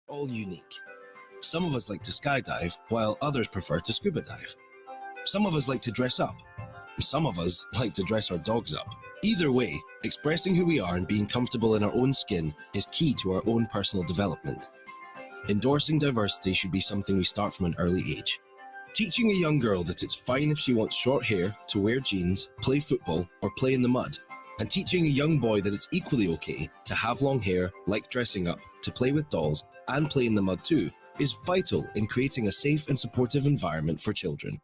all unique. Some of us like to skydive, while others prefer to scuba dive. Some of us like to dress up. Some of us like to dress our dogs up. Either way, expressing who we are and being comfortable in our own skin is key to our own personal development. Endorsing diversity should be something we start from an early age. Teaching a young girl that it's fine if she wants short hair, to wear jeans, play football, or play in the mud. And teaching a young boy that it's equally okay to have long hair, like dressing up, to play with dolls, and play in the mud too, is vital in creating a safe and supportive environment for children.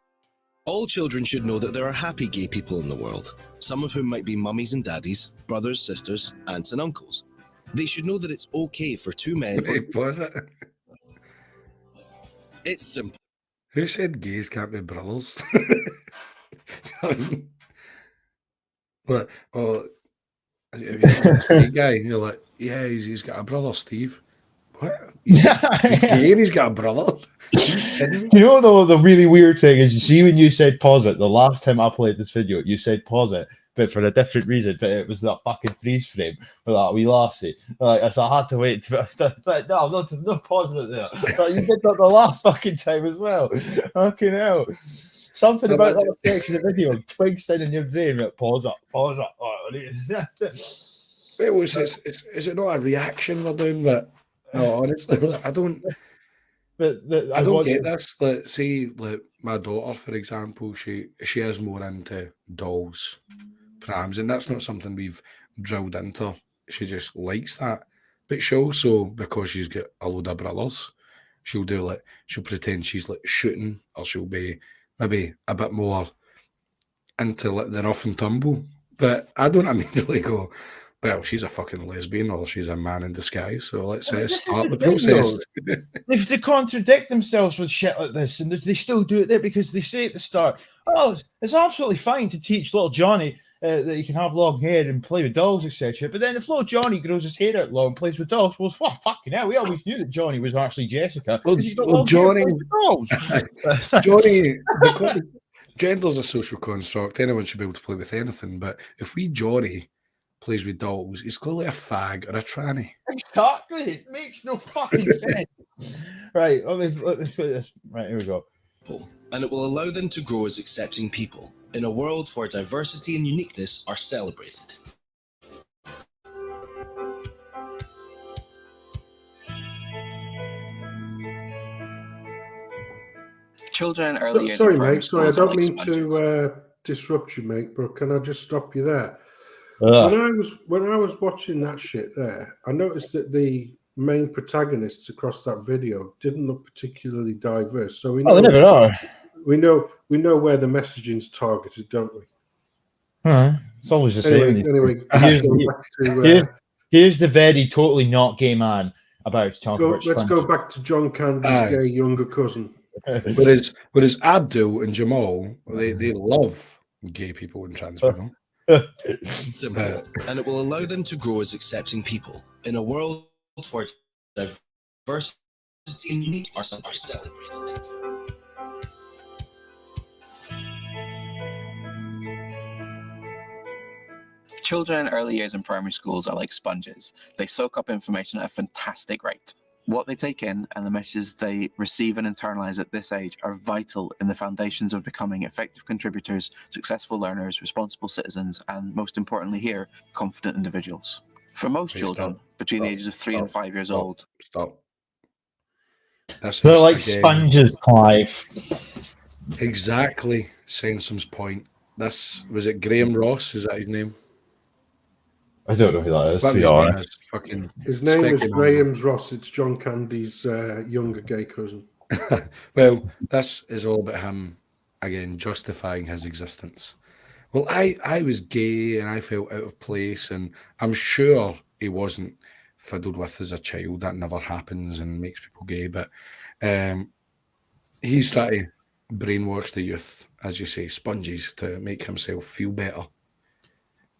All children should know that there are happy gay people in the world, some of whom might be mummies and daddies, brothers, sisters, aunts and uncles. They should know that it's okay for two men... Wait, was it? It's simple. Who said gays can't be brothers? Like, oh, have you met this gay guy? And you're like, yeah, he's got a brother, Steve. What? He's gay and he's got a brother? you know, though, the really weird thing is, you see, when you said pause it, the last time I played this video, you said pause it, but for a different reason. But it was that fucking freeze frame with that wee lassie. Like, so I had to wait. Like, no pausing it there. Like, you did that the last fucking time as well. Fucking hell. Something about that section of the video twigs in your brain. Like, pause it. Oh, is it not a reaction we're doing? But no, honestly, I don't. I don't get this. Like, see, like my daughter, for example, she is more into dolls, prams, and that's not something we've drilled into her. She just likes that. But she also, because she's got a load of brothers, she'll pretend she's like shooting, or she'll be maybe a bit more into like the rough and tumble. But I don't immediately go, well, she's a fucking lesbian or she's a man in disguise. So let's start the process. They contradict themselves with shit like this, and they still do it there, because they say at the start, oh, it's absolutely fine to teach little Johnny that he can have long hair and play with dolls, etc. But then if little Johnny grows his hair out long and plays with dolls, well, fucking hell, we always knew that Johnny was actually Jessica. Well, Johnny, because gender's a social construct. Anyone should be able to play with anything. But if Johnny plays with dolls, he's clearly a fag or a tranny. Exactly. It makes no fucking sense. Right, let's put this. Right, here we go. And it will allow them to grow as accepting people in a world where diversity and uniqueness are celebrated. Children early years. Sorry, mate. Sorry, I don't mean to disrupt you, mate. But can I just stop you there? When I was watching that shit there, I noticed that the main protagonists across that video didn't look particularly diverse. So we know, they never are. We know where the messaging's targeted, don't we? It's always the same. Anyway, here's the very totally not gay man about to talk about. Let's go back to John Candy's gay younger cousin. Whereas Abdul and Jamal, they love gay people and trans people. Simple, and it will allow them to grow as accepting people in a world where diversity and uniqueness are celebrated. Children in early years in primary schools are like sponges. They soak up information at a fantastic rate. What they take in and the messages they receive and internalize at this age are vital in the foundations of becoming effective contributors, successful learners, responsible citizens, and most importantly here, confident individuals. For most children between the ages of 3 and 5 years old. This They're is, like again, sponges, Clive. Exactly. Sensum's point. This, was it Graham Ross? Is that his name? I don't know who that is. Whatever To be his name honest. is. Fucking His name is Specky Man. Graham's Ross. It's John Candy's younger gay cousin. Well, this is all about him, again, justifying his existence. Well, I was gay and I felt out of place, and I'm sure he wasn't fiddled with as a child. That never happens and makes people gay, but he's trying to brainwash the youth, as you say, sponges, to make himself feel better.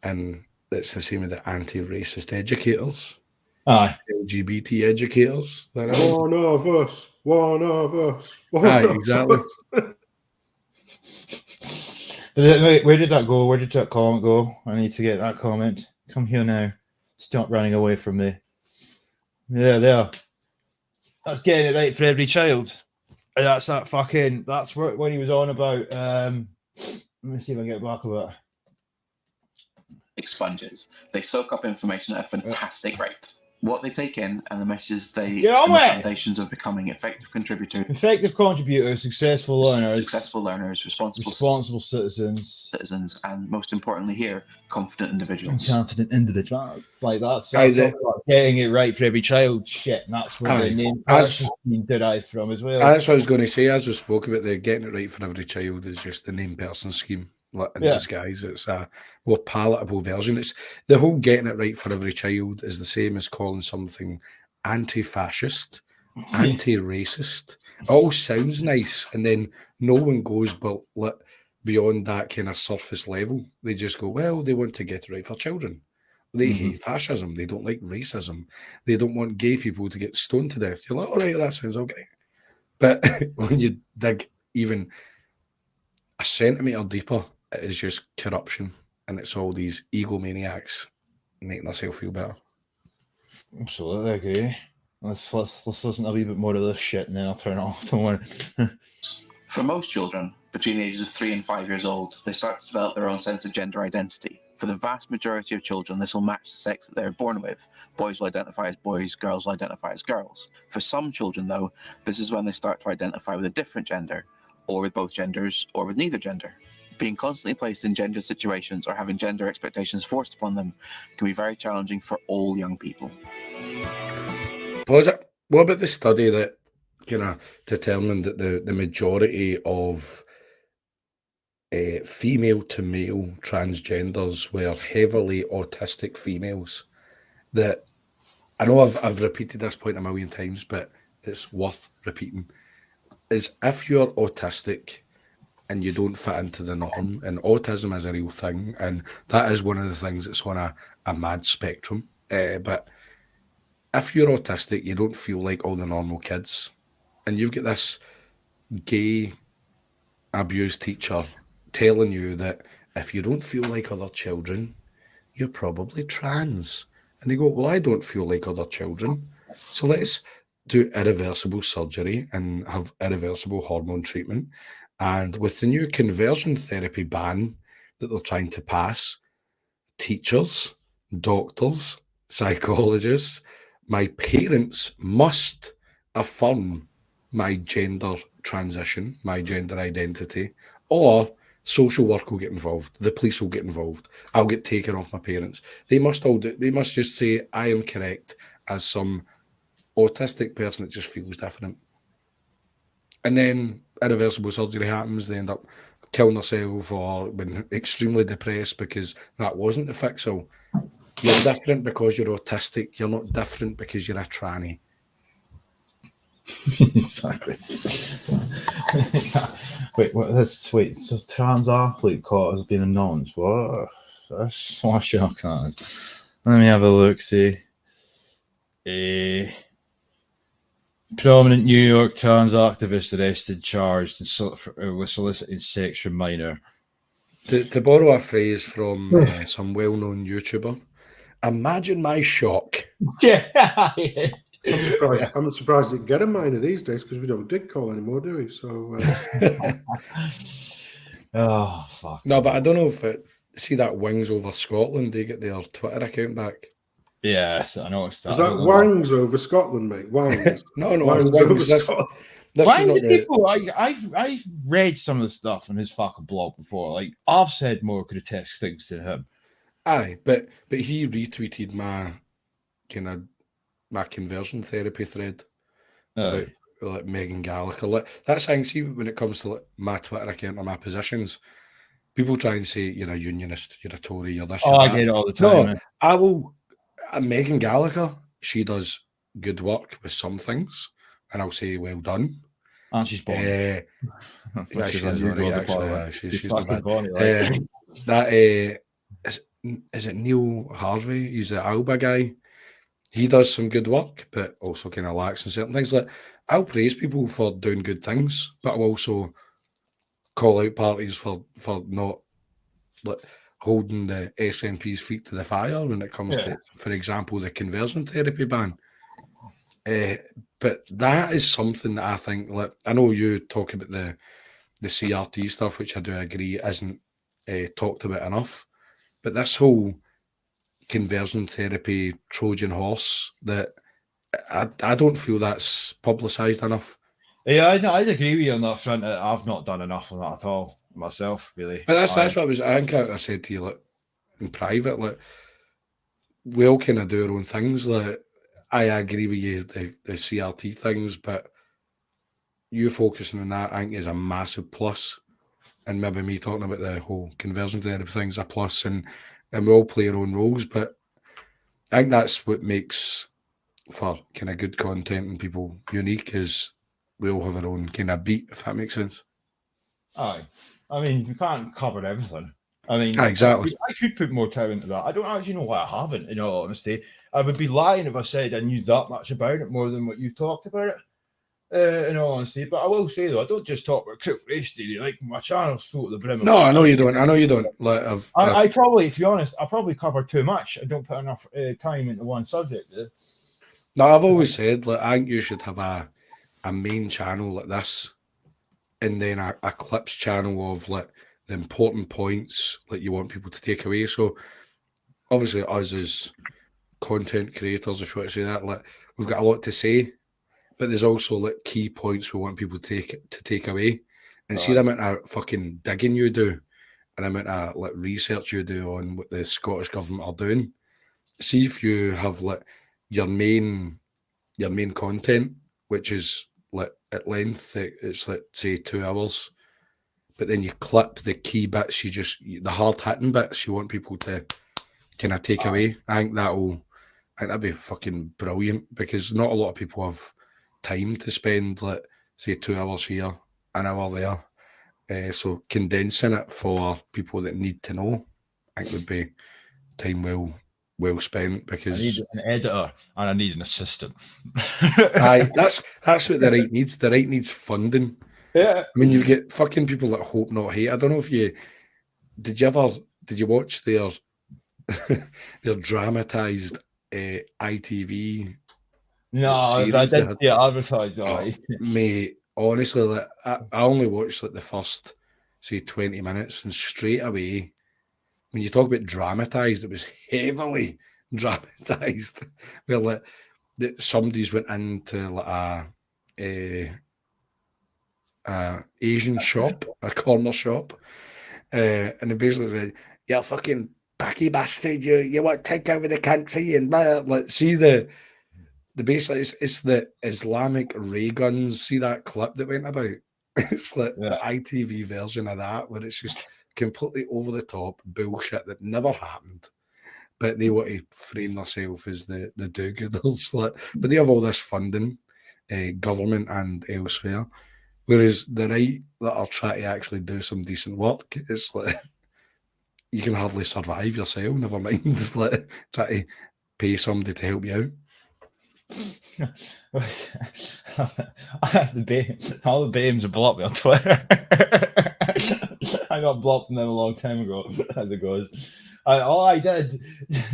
And it's the same with the anti-racist educators. Aye. LGBT educators. One of us. One of us. Aye, exactly. Wait, where did that go? Where did that comment go? I need to get that comment. Come here now. Stop running away from me. Yeah, there. That's getting it right for every child. That's that fucking. That's what he was on about. Let me see if I can get back about it. Sponges. They soak up information at a fantastic rate. What they take in and the messages they Get on and the with it! foundations of becoming effective contributors, Effective contributors, successful learners, responsible citizens, and most importantly here, confident individuals. Confident individuals. Like that's all about getting it right for every child. Shit, and that's where the name person being derived from as well. That's what I was going to say. As we spoke about, the getting it right for every child is just the name person scheme in disguise. It's a more palatable version. It's the whole getting it right for every child is the same as calling something anti-fascist, anti-racist. It all sounds nice, and then no one goes beyond that kind of surface level. They just go, well, they want to get it right for children. They hate fascism. They don't like racism. They don't want gay people to get stoned to death. You're like, all right, that sounds okay. But when you dig even a centimetre deeper, it is just corruption, and it's all these egomaniacs making themselves feel better. Absolutely agree. Let's listen to a wee bit more of this shit, and then I'll turn it off. Don't worry. For most children between the ages of 3 and 5 years old, they start to develop their own sense of gender identity. For the vast majority of children, this will match the sex that they're born with. Boys will identify as boys, girls will identify as girls. For some children, though, this is when they start to identify with a different gender, or with both genders, or with neither gender. Being constantly placed in gender situations or having gender expectations forced upon them can be very challenging for all young people. What about the study that determined that the majority of female to male transgenders were heavily autistic females? That I know I've repeated this point a million times, but it's worth repeating. Is if you're autistic and you don't fit into the norm, and autism is a real thing, and that is one of the things that's on a mad spectrum. But if you're autistic, you don't feel like all the normal kids, and you've got this gay abused teacher telling you that if you don't feel like other children, you're probably trans. And they go, well, I don't feel like other children, so let's do irreversible surgery and have irreversible hormone treatment. And with the new conversion therapy ban that they're trying to pass, teachers, doctors, psychologists, my parents must affirm my gender transition, my gender identity, or social work will get involved, the police will get involved, I'll get taken off my parents. They must just say I am correct as some autistic person that just feels different. And then irreversible surgery happens, they end up killing themselves or being extremely depressed because that wasn't the fix-all. You're different because you're autistic, you're not different because you're a tranny. Exactly. Wait, so trans athlete caught as being a nonce. What? That's flashing up cards. Let me have a look, see. Prominent New York trans activist arrested, charged with soliciting sex from minor. To borrow a phrase from some well-known YouTuber, imagine my shock. Yeah. I'm surprised. I'm not surprised they can get a miner these days because we don't dig coal anymore, do we? So. Oh fuck. No, but I don't know if see that Wings Over Scotland, they get their Twitter account back. Yes, I noticed that. Is that Wangs over Scotland, mate? Wangs. No, Wangs Wings. over Scotland. Why is it people? I've read some of the stuff on his fucking blog before. Like I've said more grotesque things to him. Aye, but he retweeted my conversion therapy thread about like Megan Gallagher. Like, that's thing. See, when it comes to like my Twitter account or my positions, people try and say you're a unionist, you're a Tory, you're this. Oh, I get it all the time. No, man. I will. Megan Gallagher, she does good work with some things, and I'll say well done. And she's born. Yeah, she's alright, actually. She's not bad. Bonnie, like. That is it Neil Harvey? He's the Alba guy. He does some good work, but also kind of lacks in certain things. Like, I'll praise people for doing good things, but I'll also call out parties for not like holding the SNP's feet to the fire when it comes to, for example, the conversion therapy ban. But that is something that I think, like, I know you talk about the CRT stuff, which I do agree isn't talked about enough. But this whole conversion therapy Trojan horse, that I don't feel that's publicised enough. Yeah, I'd agree with you on that front. I've not done enough on that at all myself, really. But that's what I think I said to you, like, in private, like, we all kind of do our own things. Like, I agree with you, the CRT things, but you focusing on that, I think, is a massive plus. And maybe me talking about the whole conversion therapy thing is a plus, and we all play our own roles. But I think that's what makes for kind of good content and people unique, is we all have our own kind of beat, if that makes sense. Aye. I mean, you can't cover everything. I mean, exactly. I could put more time into that. I don't actually know why I haven't, in all honesty. I would be lying if I said I knew that much about it, more than what you talked about it. In all honesty, but I will say though, I don't just talk about critical race theory. Like, my channel's full of the brim. No, I know you don't. Like, I probably, to be honest, I probably cover too much. I don't put enough time into one subject. No, I've always said, like, I think you should have a main channel like this, and then a clips channel of like the important points like you want people to take away. So obviously, us as content creators, if you want to say that, like, we've got a lot to say. But there's also like key points we want people to take away, and see the amount of fucking digging you do, and the amount of like research you do on what the Scottish government are doing. See if you have like your main content, which is like at length, it's like say 2 hours, but then you clip the key bits, the hard hitting bits you want people to kind of take away. I think that'd be fucking brilliant, because not a lot of people have time to spend, like, say 2 hours here, an hour there. So condensing it for people that need to know, I think would be time well spent, because I need an editor and I need an assistant. Aye, that's what the right needs. The right needs funding. Yeah. I mean, you get fucking people that Hope Not Hate. I don't know if did you watch their their dramatized ITV? No, I did see it advertised. Mate, honestly, like, I only watched like the first, say, 20 minutes, and straight away, when you talk about dramatized, it was heavily dramatized. Where like somebody's went into like a Asian shop, a corner shop, and they basically said, "You're fucking backy bastard! You want to take over the country?" And blah, like, see the basically, it's the Islamic ray guns. See that clip that went about? It's like the ITV version of that, where it's just completely over the top bullshit that never happened, but they want to frame themselves as the do-gooders. Like, but they have all this funding, government and elsewhere, whereas the right that are trying to actually do some decent work, it's like you can hardly survive yourself. Never mind like try to pay somebody to help you out. I have all the BAMEs are blocked me on Twitter. I got blocked from them a long time ago, as it goes. All I did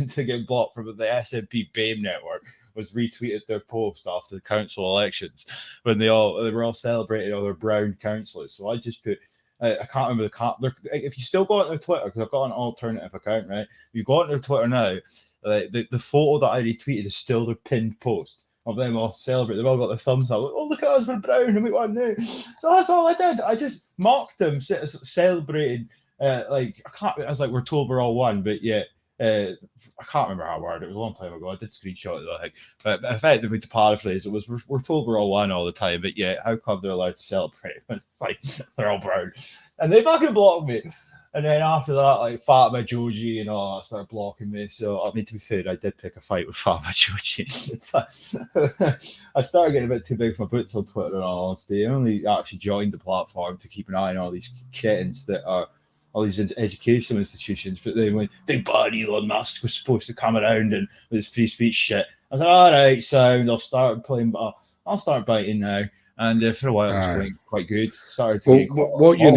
to get blocked from the SNP BAME network was retweeted their post after the council elections when they were all celebrating all their brown councillors. So I just put. I can't remember if you still go on their Twitter, because I've got an alternative account, right? If you go on their Twitter now, the photo that I retweeted is still their pinned post of them all celebrating. They've all got their thumbs up. Oh, look at us, we're brown and we won now. So that's all I did. I just mocked them, celebrating. I was like, we're told we're all one, but yeah. I can't remember how word it was a long time ago. I did screenshot it, I think. But effectively, to paraphrase, it was we're told we're all one all the time, but yeah, how come they're allowed to celebrate? Like they're all brown, and they fucking blocked me. And then after that, like Fatima Joji and all that started blocking me. So I mean, to be fair, I did pick a fight with Fatima Joji. I started getting a bit too big for my boots on Twitter, in all honesty. I only actually joined the platform to keep an eye on all these kittens that are all these educational institutions. But then when Big Bad Elon Musk was supposed to come around and with his free speech shit, I was like, all right, sound. I'll start playing, but I'll start biting now. And for a while, it was going quite good. Started to get what you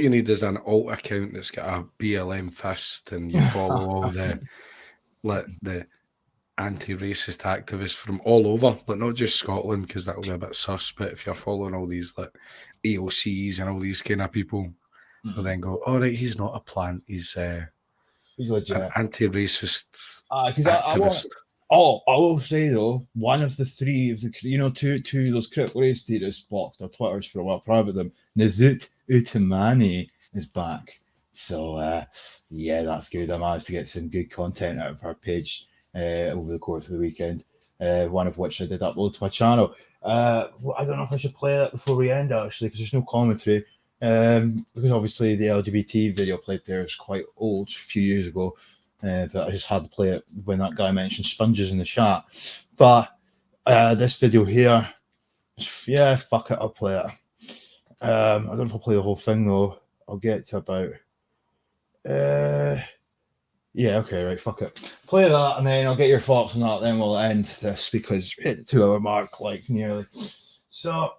need is an alt account that's got a BLM fist, and you follow all the anti-racist activists from all over, but not just Scotland, because that will be a bit sus. But if you're following all these like AOCs and all these kind of people, will then go, all right, he's not a plant, he's legit. An anti-racist activist. I will say though, one of the three of the two of those critical race theorists blocked our Twitters for a while. Proud of them. Nazut Utamani is back, so yeah, that's good. I managed to get some good content out of her page over the course of the weekend. One of which I did upload to my channel. I don't know if I should play that before we end actually, because there's no commentary. Because obviously the LGBT video played there is quite old, a few years ago. But I just had to play it when that guy mentioned sponges in the chat. But this video here, yeah, fuck it, I'll play it. I don't know if I'll play the whole thing though. I'll get to about. Yeah, okay, right, fuck it. Play that, and then I'll get your thoughts on that. Then we'll end this because we're hit the 2 hour mark, like nearly. So.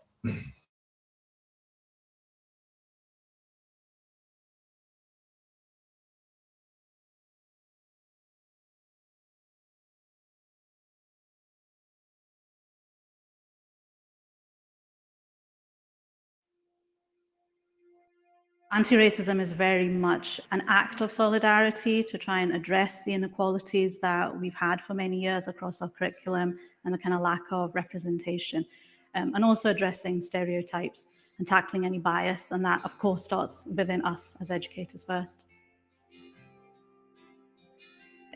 Anti-racism is very much an act of solidarity to try and address the inequalities that we've had for many years across our curriculum and the kind of lack of representation, and also addressing stereotypes and tackling any bias. And that, of course, starts within us as educators first.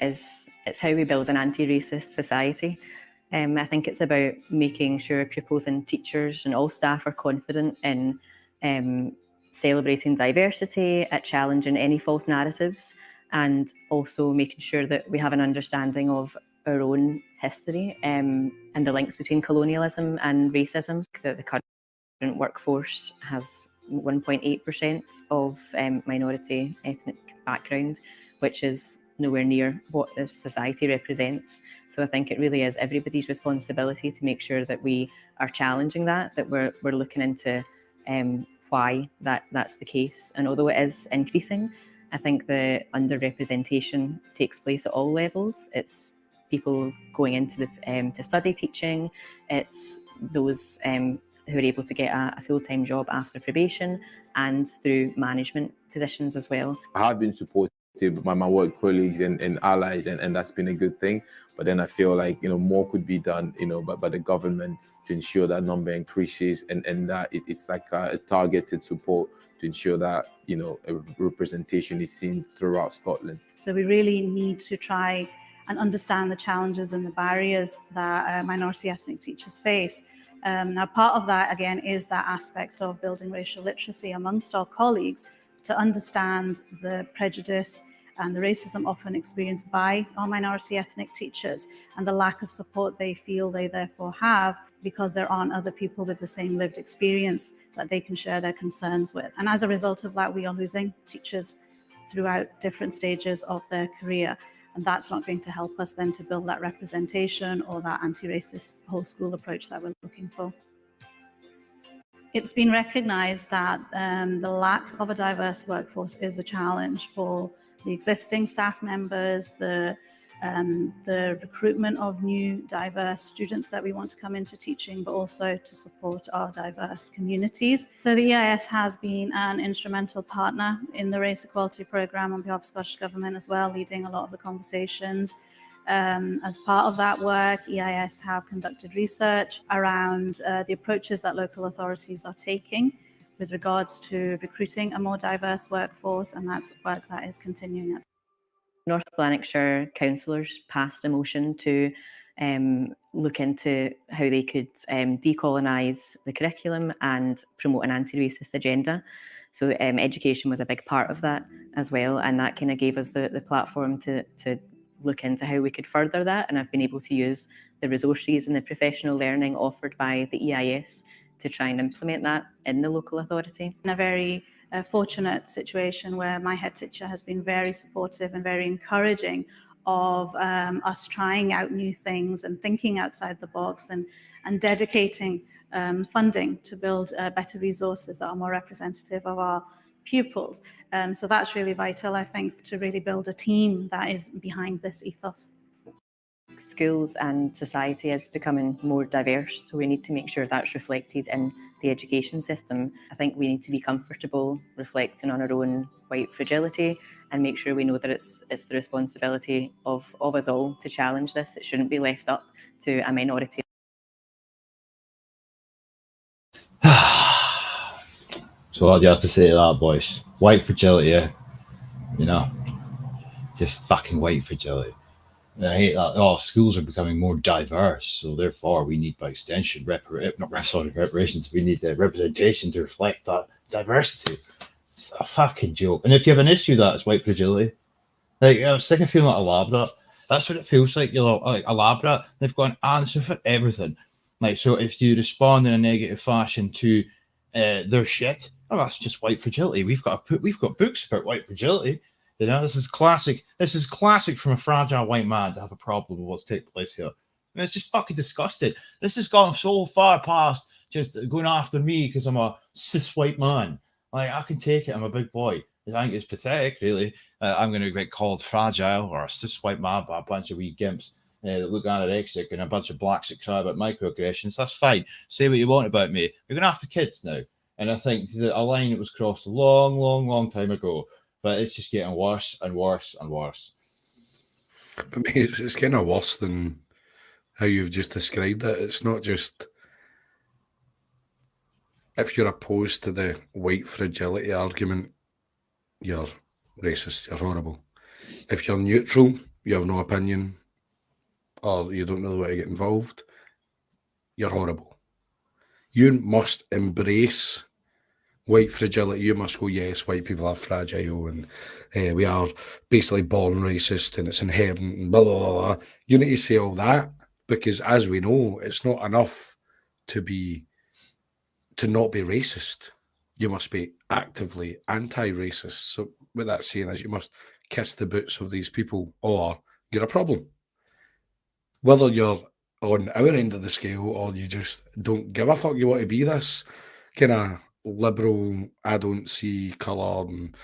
It's how we build an anti-racist society. I think it's about making sure pupils and teachers and all staff are confident in celebrating diversity, at challenging any false narratives, and also making sure that we have an understanding of our own history and the links between colonialism and racism. The current workforce has 1.8% of minority ethnic background, which is nowhere near what the society represents. So I think it really is everybody's responsibility to make sure that we are challenging that we're looking into why that's the case. And although it is increasing, I think the underrepresentation takes place at all levels. It's people going into to study teaching. It's those who are able to get a full-time job after probation, and through management positions as well. I have been supported by my work colleagues and allies, and that's been a good thing. But then I feel like, more could be done, by the government to ensure that number increases, and that it's like a targeted support to ensure that, a representation is seen throughout Scotland. So we really need to try and understand the challenges and the barriers that minority ethnic teachers face. Now, part of that, again, is that aspect of building racial literacy amongst our colleagues to understand the prejudice and the racism often experienced by our minority ethnic teachers and the lack of support they feel they therefore have because there aren't other people with the same lived experience that they can share their concerns with. And as a result of that, we are losing teachers throughout different stages of their career. And that's not going to help us then to build that representation or that anti-racist whole school approach that we're looking for. It's been recognised that the lack of a diverse workforce is a challenge for the existing staff members, the recruitment of new diverse students that we want to come into teaching, but also to support our diverse communities. So the EIS has been an instrumental partner in the Race Equality Programme on behalf of Scottish Government as well, leading a lot of the conversations. As part of that work, EIS have conducted research around the approaches that local authorities are taking with regards to recruiting a more diverse workforce, and that's work that is continuing at North Lanarkshire councillors passed a motion to look into how they could decolonise the curriculum and promote an anti-racist agenda. So education was a big part of that as well, and that kind of gave us the platform to look into how we could further that. And I've been able to use the resources and the professional learning offered by the EIS to try and implement that in the local authority. In a very fortunate situation where my head teacher has been very supportive and very encouraging of us trying out new things and thinking outside the box and dedicating funding to build better resources that are more representative of our pupils. So that's really vital, I think, to really build a team that is behind this ethos. Schools and society is becoming more diverse, so we need to make sure that's reflected in the education system. I think we need to be comfortable reflecting on our own white fragility and make sure we know that it's the responsibility of us all to challenge this. It shouldn't be left up to a minority. So what do you have to say to that, boys? White fragility, you know, just fucking white fragility. And I hate that. Oh, schools are becoming more diverse, so therefore we need, by extension, reparations. We need representation to reflect that diversity. It's a fucking joke. And if you have an issue, that's white fragility. Like, I'm sick of feeling like a lab rat. That's what it feels like. You know, like a lab rat. They've got an answer for everything. Like, so if you respond in a negative fashion to their shit, oh, that's just white fragility. We've got books about white fragility. You know, this is classic. This is classic from a fragile white man to have a problem with what's taking place here. And it's just fucking disgusting. This has gone so far past just going after me because I'm a cis white man. Like, I can take it. I'm a big boy. I think it's pathetic, really. I'm going to get called fragile or a cis white man by a bunch of wee gimps that look anorexic and a bunch of blacks that cry about microaggressions. That's fine. Say what you want about me. You're going after kids now. And I think that a line that was crossed a long, long, long time ago, but it's just getting worse and worse and worse. I mean, it's kind of worse than how you've just described it. It's not just if you're opposed to the white fragility argument, you're racist, you're horrible. If you're neutral, you have no opinion, or you don't know the way to get involved, you're horrible. You must embrace white fragility. You must go, yes, white people are fragile and we are basically born racist and it's inherent and blah, blah, blah, blah. You need to say all that because, as we know, it's not enough to not be racist. You must be actively anti-racist. So what that's saying is you must kiss the boots of these people or you're a problem. Whether you're on our end of the scale or you just don't give a fuck, you want to be this kind of liberal, I don't see colour and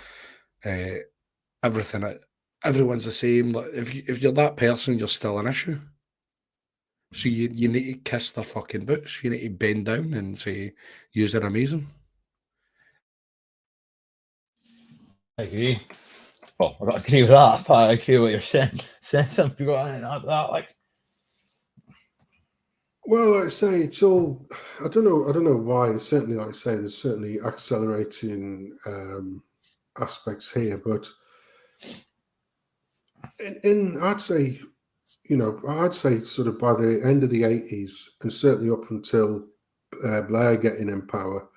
everything. Everyone's the same. Like, if you're that person, you're still an issue. So you need to kiss their fucking boots. You need to bend down and say, "Yous are amazing." I agree. Well, I don't agree with that, but I agree with what you're saying. Saying something about that, like. Well, like I say, it's all. I don't know why. Certainly, like I say, there's certainly accelerating aspects here, but I'd say, I'd say sort of by the end of the 80s and certainly up until Blair getting in power,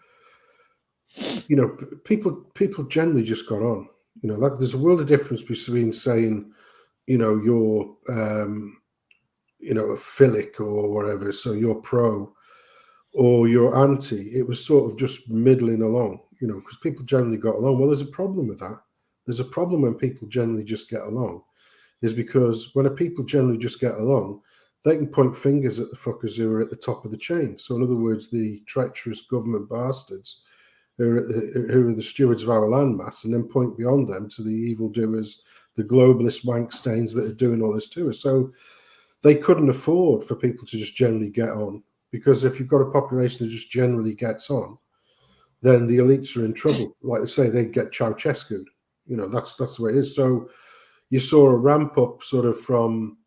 people generally just got on. Like there's a world of difference between saying, you're a Philic or whatever, so you're pro or you're anti. It was sort of just middling along, because people generally got along. Well, there's a problem with that. There's a problem when people generally just get along, is because when people generally just get along, they can point fingers at the fuckers who are at the top of the chain. So in other words, the treacherous government bastards who are the stewards of our landmass, and then point beyond them to the evildoers, the globalist wank stains that are doing all this to us. So they couldn't afford for people to just generally get on, because if you've got a population that just generally gets on, then the elites are in trouble. Like they say, they get Ceausescu'd. You know, that's the way it is. So you saw a ramp up sort of from,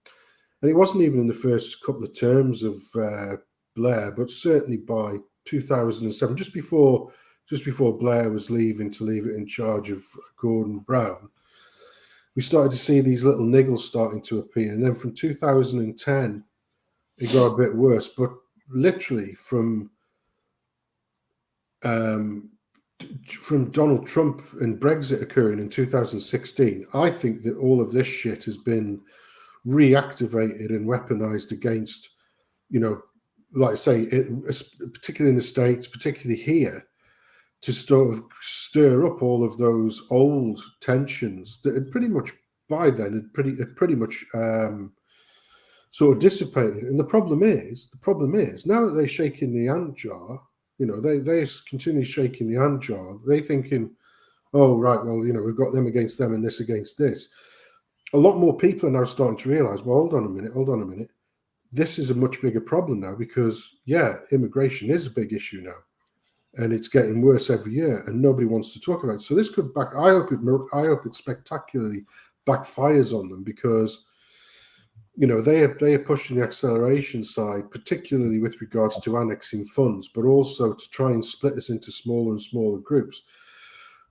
and it wasn't even in the first couple of terms of Blair, but certainly by 2007, just before Blair was leaving to leave it in charge of Gordon Brown, we started to see these little niggles starting to appear. And then from 2010, it got a bit worse. But literally from Donald Trump and Brexit occurring in 2016, I think that all of this shit has been reactivated and weaponized against, you know, like I say, particularly in the States, particularly here, to sort of stir up all of those old tensions that had pretty much by then had pretty much sort of dissipated. And the problem is now that they're shaking the ant jar, you know, they continue shaking the ant jar. They're thinking, oh right, well, you know, we've got them against them and this against this. A lot more people are now starting to realize, well, hold on a minute. This is a much bigger problem now, because immigration is a big issue now. And it's getting worse every year, and nobody wants to talk about it. So this could back. I hope it spectacularly backfires on them, because, you know, they are pushing the acceleration side, particularly with regards to annexing funds, but also to try and split us into smaller and smaller groups.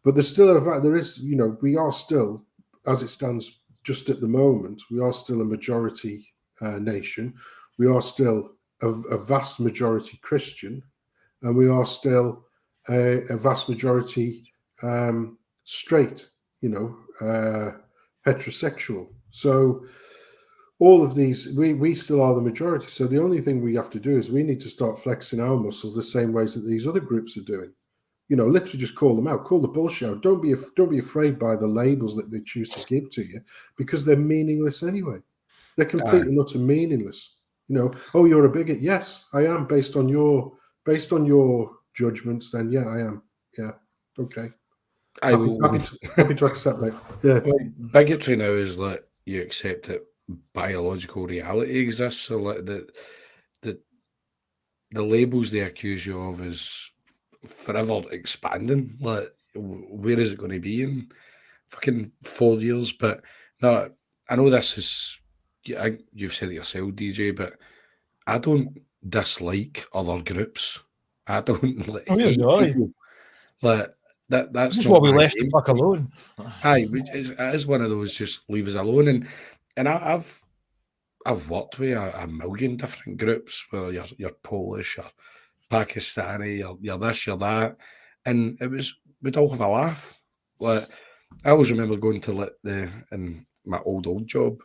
But there is, you know, we are still, as it stands just at the moment, we are still a majority nation. We are still a vast majority Christian. And we are still a vast majority straight, you know, heterosexual. So all of these, we still are the majority. So the only thing we have to do is we need to start flexing our muscles the same ways that these other groups are doing. You know, literally just call them out, call the bullshit out. Don't be afraid by the labels that they choose to give to you, because they're meaningless anyway. They're completely and utter meaningless. You know, oh, you're a bigot. Yes, I am, based on your judgments. Then yeah, I am. Yeah, okay. Happy to accept that. Yeah. Well, bigotry now is like you accept that biological reality exists. So like the labels they accuse you of is forever expanding. Like, where is it going to be in fucking 4 years? But no, I know this is. You've said it yourself, DJ, but I don't dislike other groups. I don't hate people. Like that's just not what we my left game. the fuck alone. Aye, it is one of those, just leave us alone. And I've worked with a million different groups, whether you're Polish or Pakistani, you're this, you're that, and we'd all have a laugh. Like, I always remember going to like in my old job,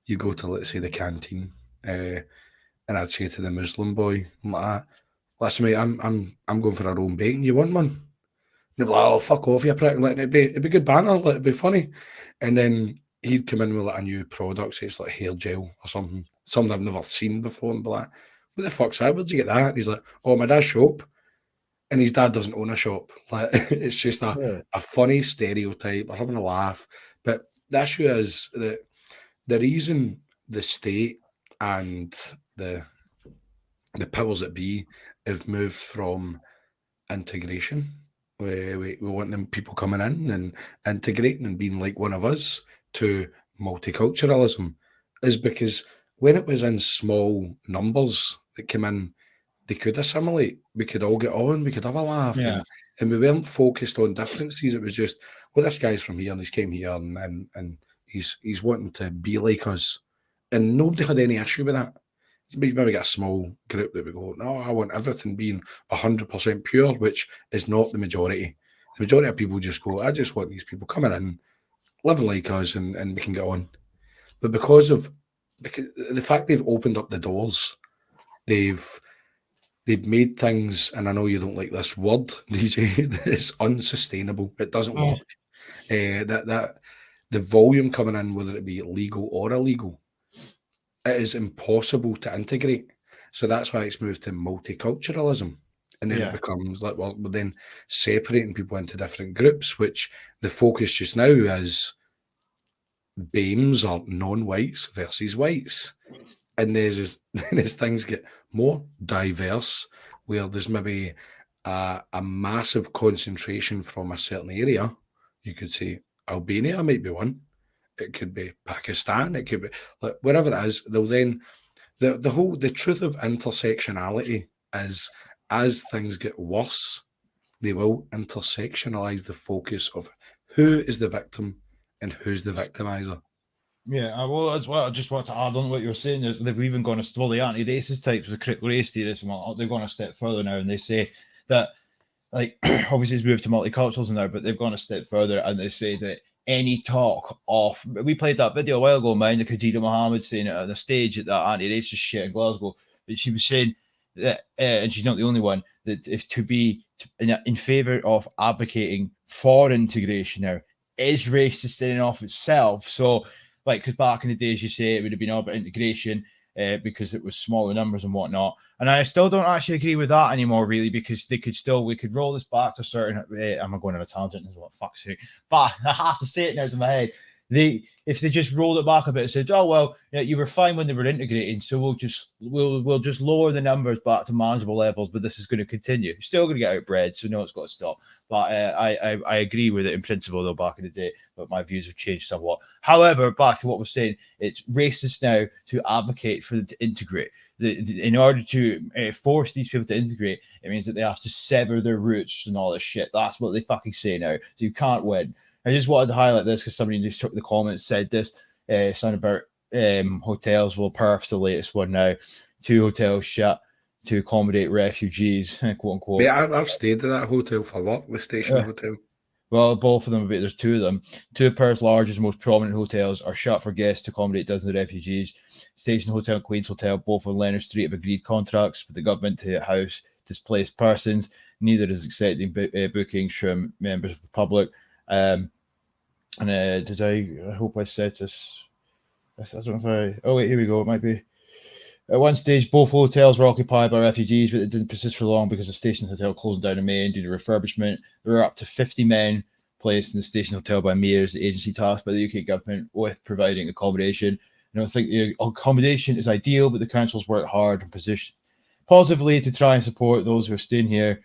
you'd go to, let's say, the canteen, and I'd say to the Muslim boy, I'm like, listen mate, I'm going for a roll and bacon, you want one? They'd be like, oh, fuck off, you prick. Like, it'd be good banter, like, it'd be funny. And then he'd come in with like a new product, say it's like hair gel or something I've never seen before, and be like, what the fuck's that? Where'd you get that? And he's like, oh, my dad's shop. And his dad doesn't own a shop. Like, it's just a funny stereotype. We're having a laugh. But the issue is that the reason the state and the powers that be have moved from integration, we want them people coming in and integrating and being like one of us, to multiculturalism, is because when it was in small numbers that came in, they could assimilate. We could all get on. We could have a laugh, and we weren't focused on differences. It was just, well, this guy's from here and he's came here and he's wanting to be like us, and nobody had any issue with that. Maybe get a small group that would go, no, I want everything being 100% pure, which is not the majority. The majority of people just go, I just want these people coming in, living like us, and we can get on. But because the fact they've opened up the doors, they've made things, and I know you don't like this word, DJ, it's unsustainable. It doesn't work. That the volume coming in, whether it be legal or illegal, it is impossible to integrate. So that's why it's moved to multiculturalism. And then it becomes like, well, we're then separating people into different groups, which the focus just now is BAMEs or non-whites versus whites. And there's as things get more diverse, where there's maybe a massive concentration from a certain area. You could say Albania might be one. It could be Pakistan. It could be like wherever it is. They'll then the truth of intersectionality is, as things get worse, they will intersectionalize the focus of who is the victim and who's the victimizer. Yeah, well, as well, I just want to add on what you were saying. They've even gone the anti-racist types, the critical race theorists, and whatnot, they've gone a step further now, and they say that, like, obviously it's moved to multiculturalism now, but they've gone a step further, and they say that any talk of, we played that video a while ago, mind, the Khadija Mohammed saying it on the stage at that anti-racist shit in Glasgow, but she was saying that, and she's not the only one, that if to be in favour of advocating for integration now is racist in and of itself. So, like, because back in the days, you say it would have been all about integration because it was smaller numbers and whatnot. And I still don't actually agree with that anymore, really, because we could roll this back to a certain. I'm going on a tangent as well, fuck's sake. But I have to say it now to my head. If they just rolled it back a bit and said, "Oh well, you were fine when they were integrating, so we'll just lower the numbers back to manageable levels, but this is going to continue. You're still going to get outbred, so no, it's got to stop." But I agree with it in principle, though, back in the day, but my views have changed somewhat. However, back to what we're saying, it's racist now to advocate for them to integrate. In order to force these people to integrate, it means that they have to sever their roots and all this shit. That's what they fucking say now. So you can't win. I just wanted to highlight this because somebody just took the comments, said this, something about hotels. Well, Perth's the latest one now. 2 hotels shut to accommodate refugees, quote unquote. Yeah, I've stayed at that hotel for work, the Station Hotel. Well, both of them, but there's 2 of them. 2 of Perth's largest, most prominent hotels are shut for guests to accommodate dozens of refugees. Station Hotel and Queen's Hotel, both on Leonard Street, have agreed contracts with the government to house displaced persons. Neither is accepting bookings from members of the public. I hope I said this. I don't know if oh, wait, here we go. It might be. At one stage, both hotels were occupied by refugees, but it didn't persist for long because the Station Hotel closed down in May due to refurbishment. There were up to 50 men placed in the Station Hotel by mayors, the agency tasked by the UK government with providing accommodation. I don't think the accommodation is ideal, but the council's worked hard and positioned positively to try and support those who are staying here.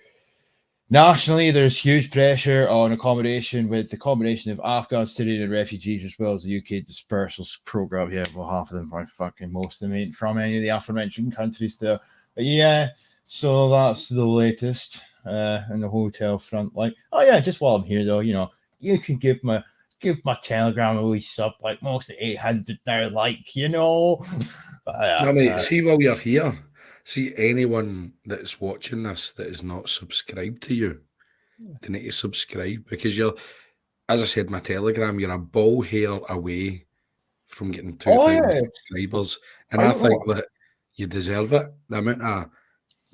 Nationally, there's huge pressure on accommodation with the combination of Afghan, Syrian, and refugees, as well as the UK dispersals program. Yeah, well, half of them are fucking, most of them ain't from any of the aforementioned countries there. But yeah, so that's the latest in the hotel front. Like, oh yeah, just while I'm here though, you can give my Telegram a wee sub, like most of 800 now, like, I mean, see, while you're here, see anyone that's watching this that is not subscribed to you, they need to subscribe, because you're, as I said, my Telegram, you're a ball hair away from getting 2,000 subscribers, and I think that you deserve it. The amount of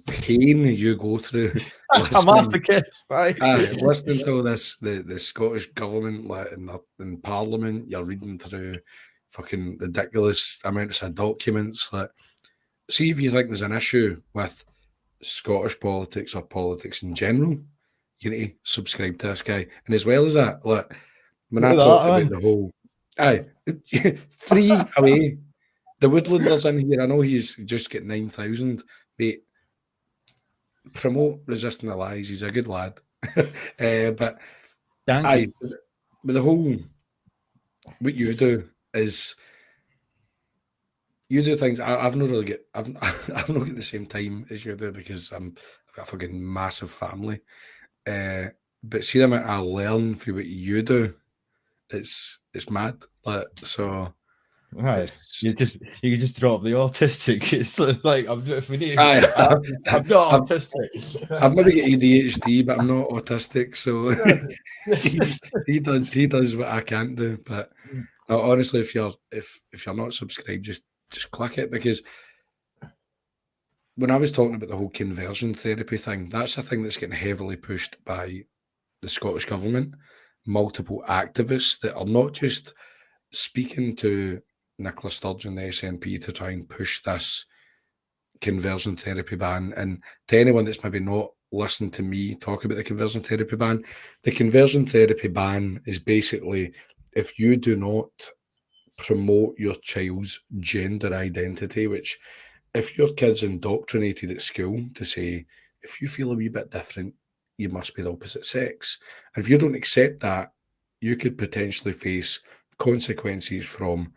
pain you go through listening to all this, the Scottish government, like in Parliament, you're reading through fucking ridiculous amounts of documents. Like, see if you think there's an issue with Scottish politics or politics in general, you need to subscribe to this guy. And as well as that, like, when I talked about the whole, 3 away, the Woodlanders in here, I know he's just got 9,000, but promote resisting the lies. He's a good lad. But the whole, what you do is, you do things. I've not really got. I've not got the same time as you do, because I've got a fucking massive family. But see the amount I learn from what you do, it's mad. Like, so. Right. You can just drop the autistic. It's like I'm not autistic. I've maybe got ADHD, but I'm not autistic. So he does what I can't do. But no, honestly, if you're not subscribed, just click it, because when I was talking about the whole conversion therapy thing, that's a thing that's getting heavily pushed by the Scottish government. Multiple activists that are not just speaking to Nicola Sturgeon, the SNP, to try and push this conversion therapy ban. And to anyone that's maybe not listened to me talk about the conversion therapy ban, the conversion therapy ban is basically if you do not promote your child's gender identity, which if your kid's indoctrinated at school to say, if you feel a wee bit different, you must be the opposite sex. And if you don't accept that, you could potentially face consequences from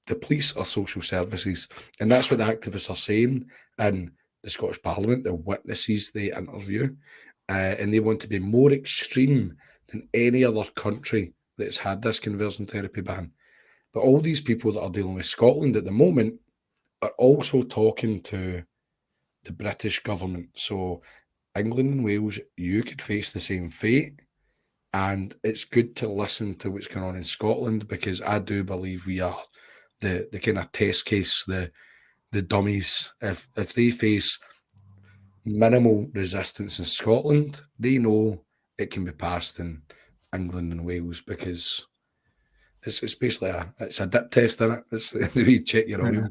the police or social services. And that's what the activists are saying in the Scottish Parliament, the witnesses they interview. And they want to be more extreme than any other country that's had this conversion therapy ban. But all these people that are dealing with Scotland at the moment are also talking to the British government. So England and Wales, you could face the same fate. And it's good to listen to what's going on in Scotland, because I do believe we are the kind of test case, the dummies. If they face minimal resistance in Scotland, they know it can be passed in England and Wales, because it's basically a dip test, isn't it? It's the way you check your oil.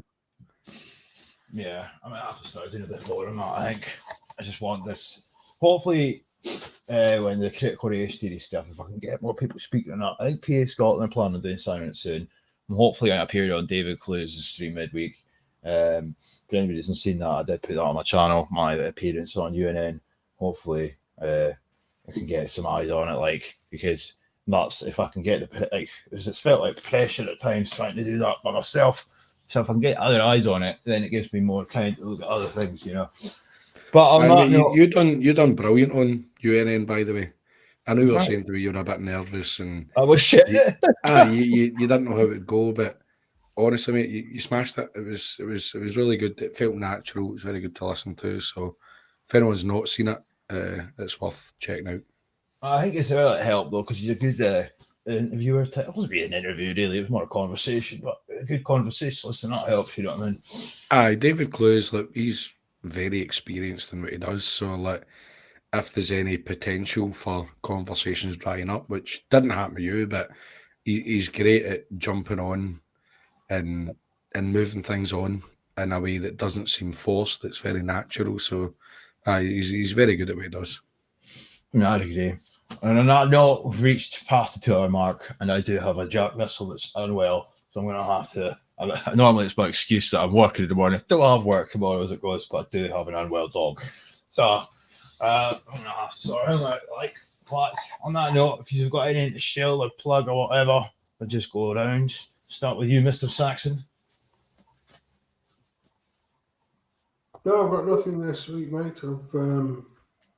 Yeah, I mean, I have to start doing a bit more than that. I think I just want this. Hopefully, when the critical race theory stuff, if I can get more people speaking on that, I think PA Scotland are planning on doing something soon. And hopefully, I appear on David Clue's stream midweek. If anybody hasn't seen that, I did put that on my channel, my appearance on UNN. Hopefully, I can get some eyes on it, because that's if I can get because it's felt like pressure at times trying to do that by myself. So if I can get other eyes on it, then it gives me more time to look at other things, But on that note, you done brilliant on UNN, by the way. I know you were saying to me you were a bit nervous and I was shit. You didn't know how it would go, but honestly, mate, you smashed it. It was really good. It felt natural. It was very good to listen to. So if anyone's not seen it, it's worth checking out. I think it's really helped though, because he's a good interviewer. It wasn't really an interview, really. It was more a conversation, but a good conversationalist, and that helps. You know what I mean? Aye, David Clues, he's very experienced in what he does. So, if there's any potential for conversations drying up, which didn't happen to you, but he's great at jumping on and moving things on in a way that doesn't seem forced. It's very natural. So, he's very good at what he does. No, I agree. And on that note, we've reached past the 2 hour mark, and I do have a Jack missile that's unwell, so I'm going to have to. Normally, it's my excuse that I'm working in the morning. Still have work tomorrow as it goes, but I do have an unwell dog. So, sorry, but on that note, if you've got anything to share or plug or whatever, I'll just go around. Start with you, Mr. Saxon. No, I've got nothing this week, mate.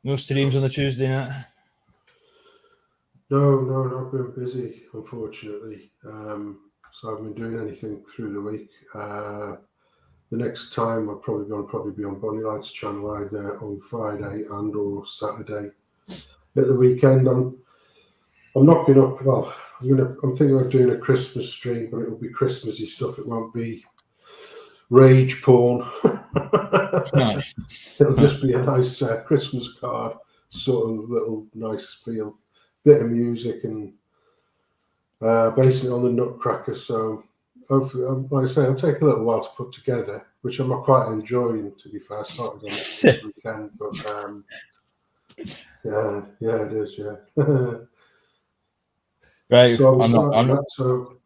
No streams on the Tuesday night? No, I've been busy, unfortunately. So I haven't been doing anything through the week. The next time I'm probably going to be on Bonnie Light's channel either on Friday and or Saturday. At the weekend, I'm knocking up. Well, I'm thinking of doing a Christmas stream, but it'll be Christmassy stuff. It won't be rage porn. It'll just be a nice Christmas card, sort of little nice feel, bit of music, and basing it on the Nutcracker. So hopefully, like I say, it'll take a little while to put together, which I'm quite enjoying, to be fair. I started on this weekend, but yeah, it is, yeah. Right, So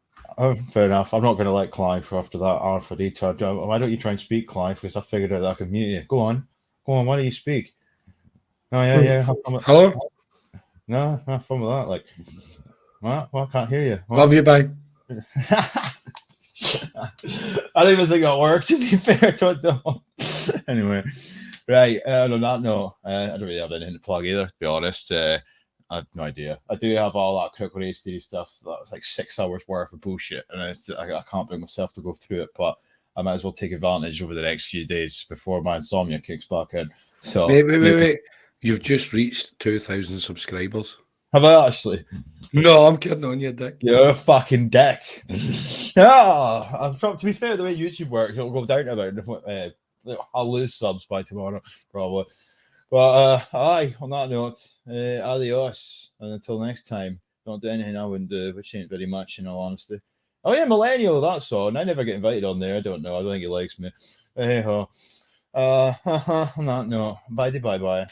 fair enough. I'm not going to let Clive after that R4D. Why don't you try and speak, Clive? Because I figured out that I can mute you. Go on. Why don't you speak? Oh yeah. Hello. No, fun with that. What? I can't hear you. What? Love you, bye. I don't even think that works. To be fair, I don't know. Anyway, right. On that note, I don't really have anything to plug either. To be honest. I have no idea. I do have all that critical race theory stuff. That's like 6 hours worth of bullshit, and I can't bring myself to go through it. But I might as well take advantage over the next few days before my insomnia kicks back in. So wait! You've just reached 2,000 subscribers. Have I actually? No, I'm kidding on you, dick. You're a fucking dick. To be fair, the way YouTube works, it'll go down to about. I'll lose subs by tomorrow, probably. But aye, on that note, adios, and until next time, don't do anything I wouldn't do, which ain't very much in all honesty. Oh yeah, Millennial, that's on. I never get invited on there. I don't know. I don't think he likes me. Hey ho. On that note, bye bye.